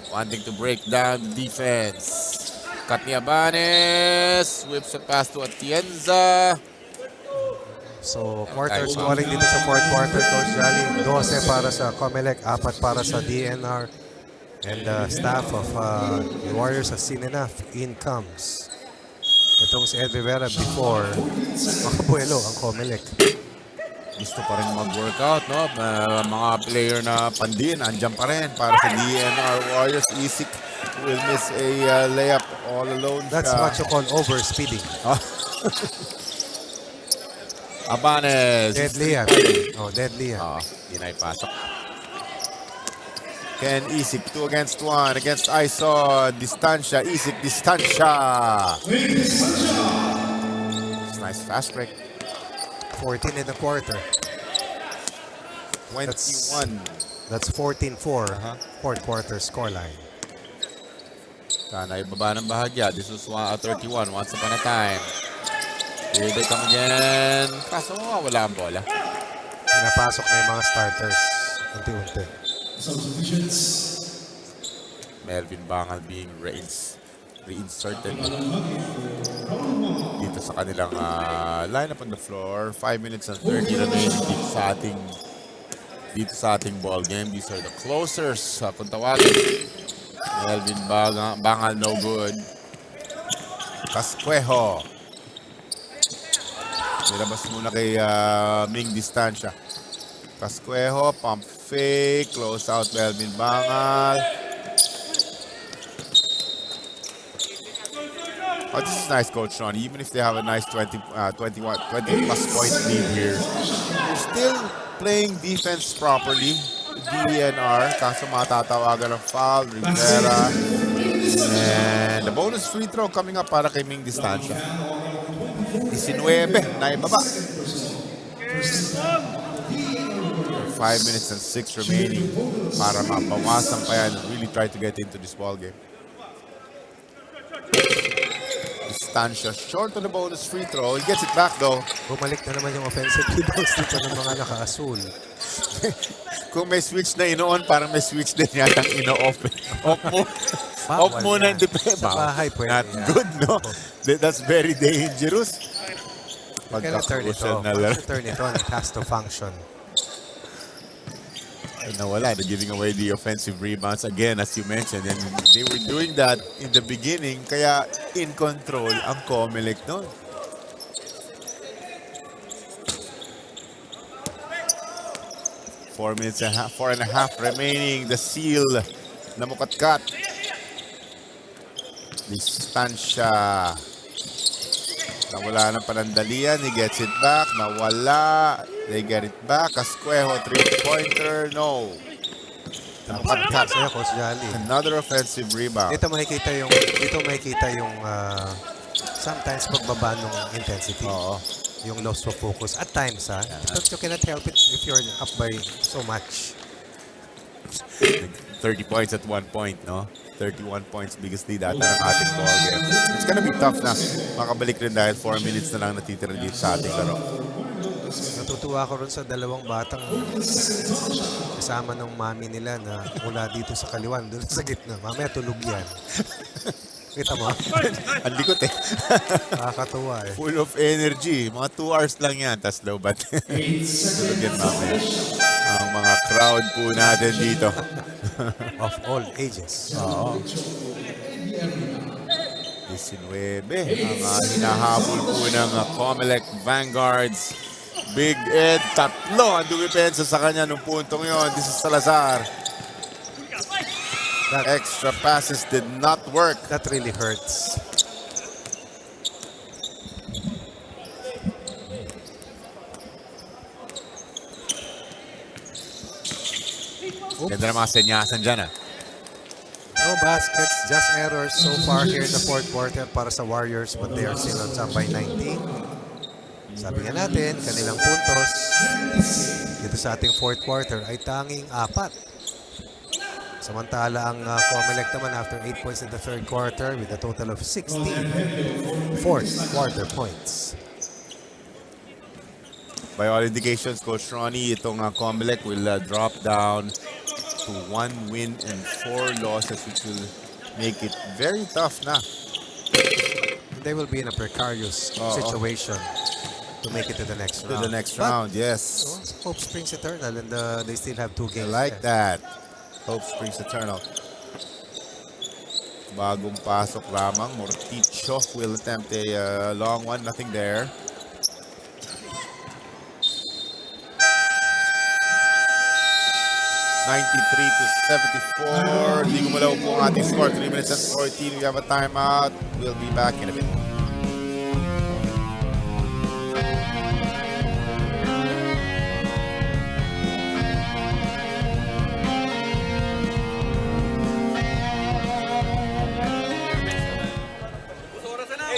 wanting to break down the defense. Cut ni Abanes. Whips a pass to Atienza. So, quarter scoring dito sa fourth quarter, Coach Jolly. 12 para sa COMELEC, 4 para sa DNR. And the staff of the Warriors has seen enough. In comes itong si Ed Rivera before makabuelo ang COMELEC. Gusto pa rin mag-workout, no? Mga player na pandin, andyan pa rin para sa DENR Warriors. Isik will miss a layup all alone. That's what you call overspeeding. Abanes. Deadly yan. Oh, deadly yan. Di na ipasok. Ken Isik, 2 against 1 against Aison. Distancia, Isik, Distancia. Nice fast break. 14 in the quarter. 21. That's 14-4. Fourth quarter scoreline. Sana ibaba ng bahagya. This was 31 once upon a time. Here they come again. Kaso wala ang bola. Pinapasok na yung mga starters. Unti-unti. Melvin Bangal being reinserted dito sa kanilang lineup on the floor. 5 minutes and 30 remaining dito sa ating ball game. These are the closers. Kung tawagin, Melvin Bangal no good. Casquejo. Nilabas muna kay Ming Distancia. Casquejo, pump fake, close out Melvin Bangal. Oh, this is nice, Coach Sean. Even if they have a nice 20 plus point lead here, they're still playing defense properly. DENR, kaso matatawagan ng foul, Rivera. And the bonus free throw coming up para kay Ming Distancia. 19 na ibaba. 5 minutes and 6 remaining para mabawasan pa yan and really try to get into this ball game. Distancia short on the bonus free throw. He gets it back though. Bumalik na naman yung offensive rebounds dito ng mga naka-asul. Kung may switch na ino-on, parang may switch din yatang ino-off. Off muna yung defense. Sa bahay pwede. Not good, no? That's very dangerous. Kaya turn it on. It has to function. Nawala. They're giving away the offensive rebounds again, as you mentioned. And they were doing that in the beginning. Kaya in control ang COMELEC noon. Four and a half remaining. The seal na mukatkat. Distancia. Nawala ng panandalian. He gets it back. Nawala. They get it back. Casquejo, 3-pointer. No. Napagkat sa'yo, Coach Jolly. Another offensive rebound. Dito makikita yung sometimes pagbaba ng intensity. Oo. Yung loss of focus. At times, but you cannot help it if you're up by so much. 30 points at 1 point, no? 31 points, biggest lead ata ng ating ball game. It's gonna be tough na makabalik rin dahil 4 minutes na lang natitira dito sa ating laro. Natutuwa ko rin sa dalawang batang kasama ng mami nila na mula dito sa kaliwan, doon sa gitna. Mamaya tulog yan. Kita mo? Ang likot eh. Nakakatuwa eh. Full of energy. Mga 2 hours lang yan. Tas low bat. Tulog yan mamaya. Ang mga crowd po natin dito. Of all ages. Oo. 19. Ang hinahabol po ng COMELEC Vanguards. Big Ed, tatlo ang dumipensa sa kanya nung puntong yon. This is Salazar. That extra passes did not work. That really hurts. Ganda na mga senyasan dyan. No baskets, just errors so far here in the fourth quarter para sa Warriors, but they are still on top by 19. Sabi nga natin, kanilang puntos dito sa ating fourth quarter ay tanging 4. Samantala ang COMELEC naman after 8 points in the third quarter with a total of 16 fourth quarter points. By all indications, Coach Ronnie, itong COMELEC will drop down to 1 win and 4 losses, which will make it very tough na. They will be in a precarious situation to make it to the next round. To the next But, round, yes. hope springs eternal, and they still have 2 I games like left. that. Hope springs eternal. Bagong pasok lamang. Morticho will attempt a long one. Nothing there. (93-74). Di gumalaw po ang ating score. 3 minutes and 14. We have a timeout. We'll be back in a bit.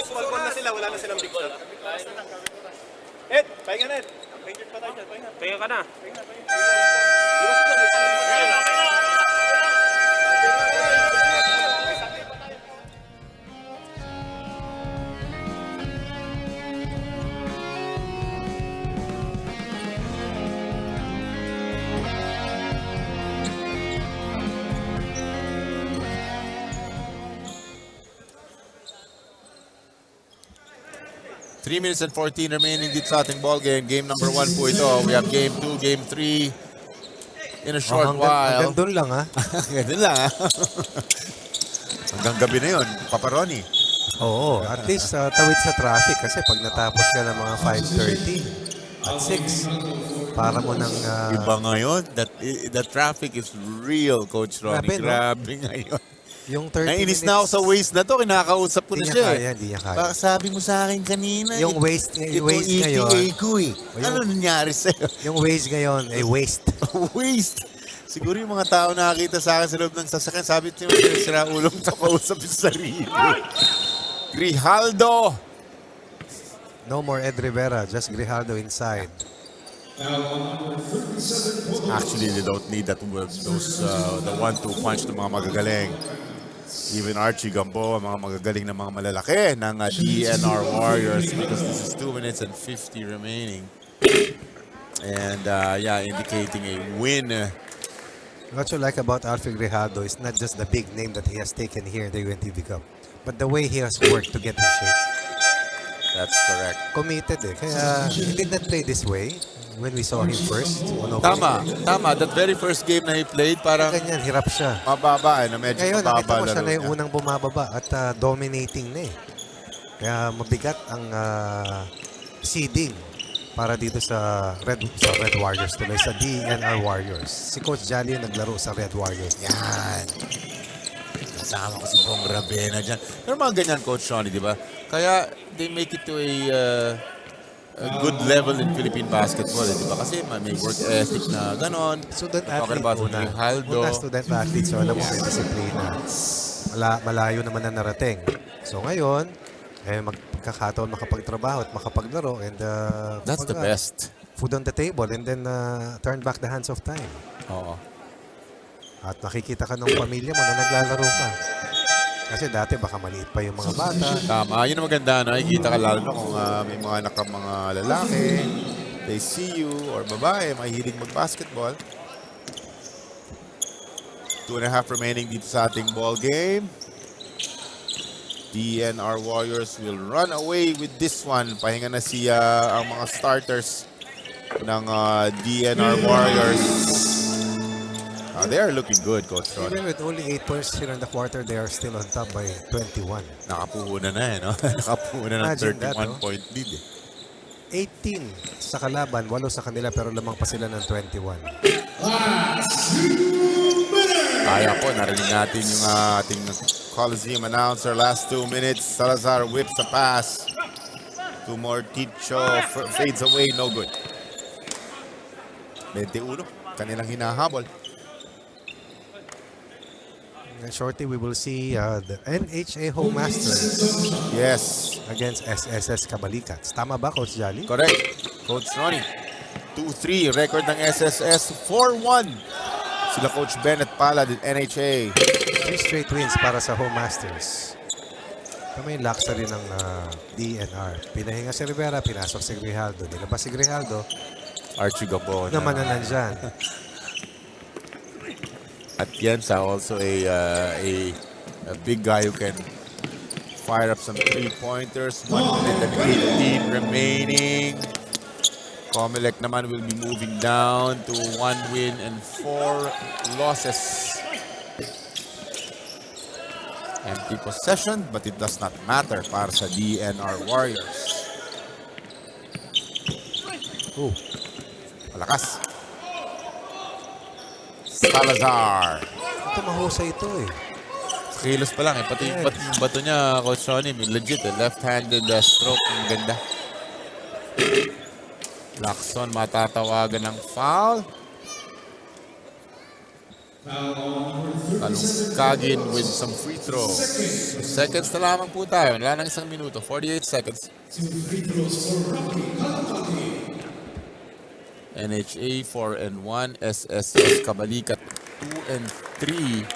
Small ball na sila, wala na silang big shot. Ed, pahinga na Ed. Pahinga pa tayo dyan, pahinga. Pahinga ka na. 3 minutes and 14 remaining dito sa ating ball game. Game number 1 po ito. We have game 2, game 3 in a short while. Hanggang doon lang ha. Ganun lang ha. Hanggang gabi na yun, Paparoni. Oo, at least tawid sa traffic kasi pag natapos ka ng mga 5:30 at 6, para mo nang... Iba ngayon, the traffic is real, Coach Ronnie. Grabe, no? Grabe ngayon. yung 30 Nainis minutes, na ako sa waste na to, kinakausap ko na Hindi siya. niya kaya, hindi niya kaya. Baka sabi mo sa akin kanina, Yung waste itong ngayon, ETA ko eh. Ano nangyari sa'yo? yung waste ngayon ay waste. Waste. Siguro yung mga tao nakakita sa akin sa loob ng sasakyan, sabi niyo, sira ulong kapausap yung sarili. Grijaldo. No more Ed Rivera, just Grijaldo inside. Actually, they don't need that those the 1-2 punch ng mga magagaling. Even Archie Gambo, mga magagaling na mga malalaki ng DENR Warriors, because this is 2 minutes and 50 remaining. And yeah, indicating a win. What you like about Alfie Grijaldo is not just the big name that he has taken here in the UNTV Cup, but the way he has worked to get in shape. That's correct. Committed eh. Kaya he did not play this way when we saw him first. Tama. That very first game na he played, parang Ganyan, hirap siya. mababa na medyo Ngayon, nakita mababa mo siya laro na yung niya. unang bumababa at dominating na eh. Kaya mabigat ang seeding para dito sa Red Warriors tuloy, sa DENR Warriors. Si Coach Jolly yung naglaro sa Red Warriors. Yan. Kasama ko si Bong Ravena dyan. Pero mga ganyan, Coach Ronnie, di ba? Kaya they make it to a good level in Philippine basketball, di ba? Kasi may work ethic na ganon. Student Talking athlete about una. Grijaldo. Una student athlete, so alam mo may disiplina. Malayo naman na narating. So ngayon, magkakataon makapagtrabaho at makapaglaro and That's the best. food on the table and then turn back the hands of time. Oo. At nakikita ka ng pamilya mo na naglalaro ka. Kasi dati baka maliit pa yung mga bata. Tama. Yun ang maganda. Nakikita ka lalo na kung may mga anak kang mga lalaki. They see you or babae, mahihilig mag-basketball. 2.5 remaining dito sa ating ball game. DENR Warriors will run away with this one. Pahinga na siya ang mga starters ng DENR Warriors. They are looking good, Coach Ron. Even with only 8 points here in the quarter, they are still on top by 21. Nakapuhunan na eh, no? Nakapuhunan ng Imagine that, 31-point lead eh. 18 sa kalaban, 8 sa kanila pero lamang pa sila ng 21. Kaya po, narinig natin yung ating Coliseum announcer. Last 2 minutes, Salazar whips a pass to Morticho, fades away, no good. 21, kanilang hinahabol. And shortly, we will see the NHA Home Masters Yes, against SSS Cabalicats. Tama ba, Coach Jolly? correct. Coach Ronnie, 2-3, record ng SSS, 4-1. Sila Coach Bennett Palad in NHA. 3 straight wins para sa Home Masters. Ito may luxury ng DNR. Pinahinga si Rivera, pinasok si Grijaldo. Nilabas si Grijaldo, Archie Gabon. naman na nandyan. At Yensa also a big guy who can fire up some three-pointers. 1 minute and 18 remaining. COMELEC naman will be moving down to 1 win and 4 losses. Empty possession, but it does not matter para sa DNR Warriors. Malakas. Salazar. Ito mahusay ito eh. Kilos pa lang eh. Pati yung bato niya, Coach Ronnie, legit eh. Left-handed stroke. Ang ganda. Lacson matatawagan ng foul. Talungkagin with some free throws. Seconds na lamang po tayo. Wala nang 1 minuto. 48 seconds. NHA 4-1. SSS Kabalikat 2-3.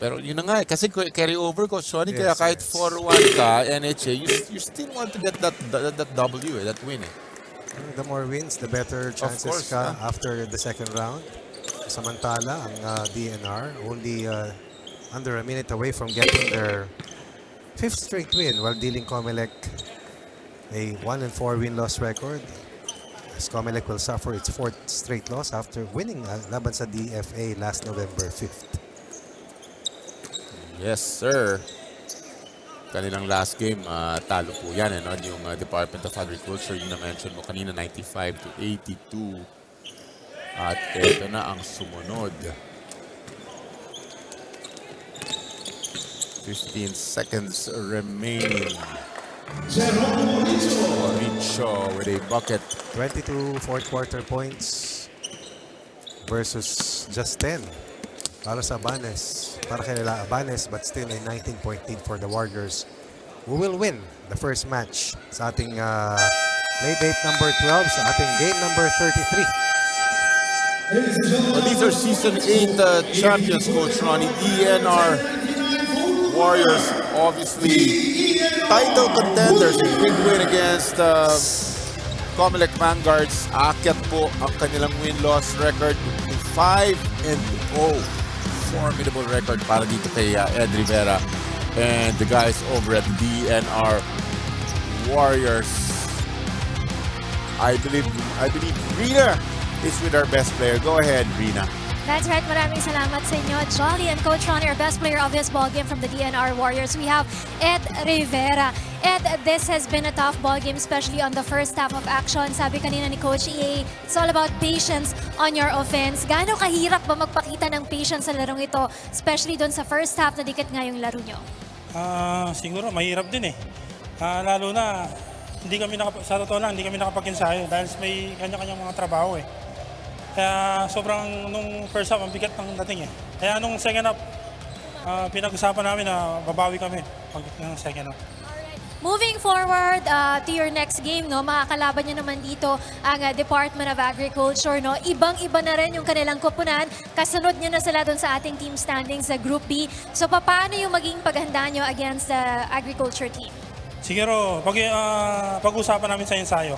Pero yun na nga eh, kasi carry over Coach Sonny, kaya kahit 4-1 ka, NHA, you still want to get that W, that win eh. The more wins, the better chances ka after the second round. Samantala, ang DNR only under a minute away from getting their 5th straight win while dealing COMELEC a 1-4 win-loss record. As COMELEC will suffer its 4th straight loss after winning laban sa DFA last November 5th. Yes, sir. Kanilang last game, talo po yan. Yung Department of Agriculture, yung na-mention mo kanina, 95-82. At ito na ang sumunod. 15 seconds remaining. Orincho with a bucket. 22 fourth quarter points versus just 10 para sa Abanes. Para kanila Abanes, but still a 19-point lead for the Warriors, who will win the first match sa ating play date number 12, sa ating game number 33. Well, these are Season 8 champions, Coach Ronnie. DNR Warriors, obviously title contenders. A big win against COMELEC Vanguards. Aakyat po ang kanilang win-loss record to 5-0. Formidable record para dito kay Ed Rivera and the guys over at DNR Warriors. I believe Rina is with our best player. Go ahead, Rina. That's right. Maraming salamat sa inyo, Jolly and Coach Ronnie, our best player of this ballgame from the DNR Warriors. We have Ed Rivera. Ed, this has been a tough ballgame, especially on the first half of action. Sabi kanina ni Coach EA, it's all about patience on your offense. Gaano kahirap ba magpakita ng patience sa larong ito, especially doon sa first half na dikit nga yung laro nyo? Siguro mahirap din eh. Lalo na, sa totoo lang, hindi kami nakapag-ensayo dahil may kanya-kanyang mga trabaho eh. Kaya sobrang nung first half, ang bigat ng dating eh. Kaya nung second half, pinag-usapan namin na babawi kami pag ng second half. Moving forward to your next game, no, makakalaban nyo naman dito ang Department of Agriculture. No? Ibang-iba na rin yung kanilang kupunan. Kasunod nyo na sila doon sa ating team standings sa Group B. So paano yung maging paghanda nyo against the Agriculture team? Siguro, pag-usapan namin sa ensayo.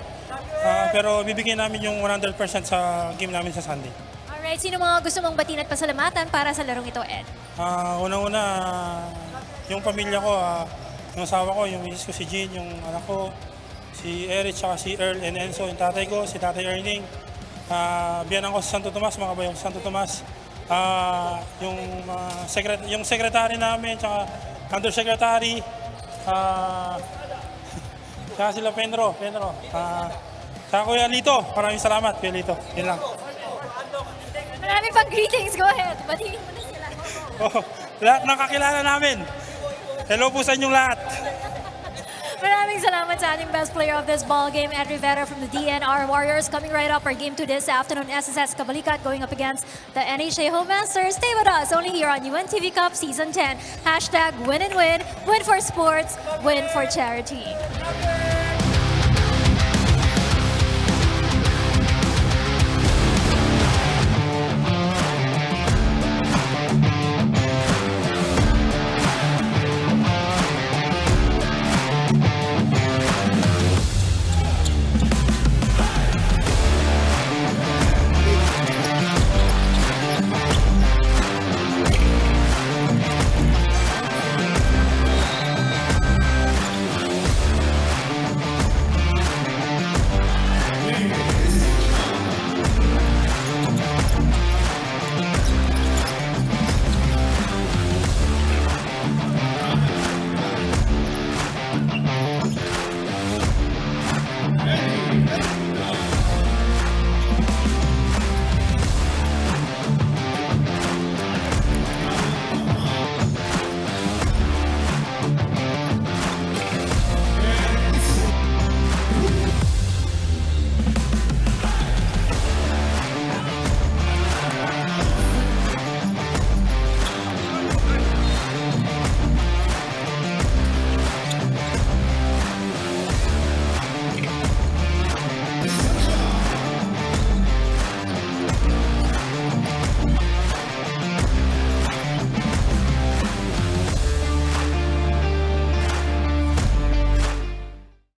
Pero bibigyan namin yung 100% sa game namin sa Sunday. Alright, sino mga gusto mong batiin at pasalamatan para sa larong ito, Ed? Unang-una, yung pamilya ko, yung asawa ko, yung misis ko si Jean, yung anak ko, si Eric, saka si Earl and Enzo, yung tatay ko, si Tatay Erning, biyanan ko sa Santo Tomas, mga kabayo sa Santo Tomas, yung secretary namin, saka undersecretary, saka sila Pedro, saka Kuya Lito, maraming salamat, Kuya Lito, yun lang. Maraming pang greetings, go ahead. Batiin mo na sila. Lahat nakakilala namin. Hello po sa inyong lahat. Maraming salamat sa ating best player of this ball game, Ed Rivera from the DNR Warriors. Coming right up, our game 2 this afternoon, SSS Kabalikat going up against the NHA Home Masters. Stay with us, only here on UNTV Cup Season 10. #win and win, win for sports, win for charity.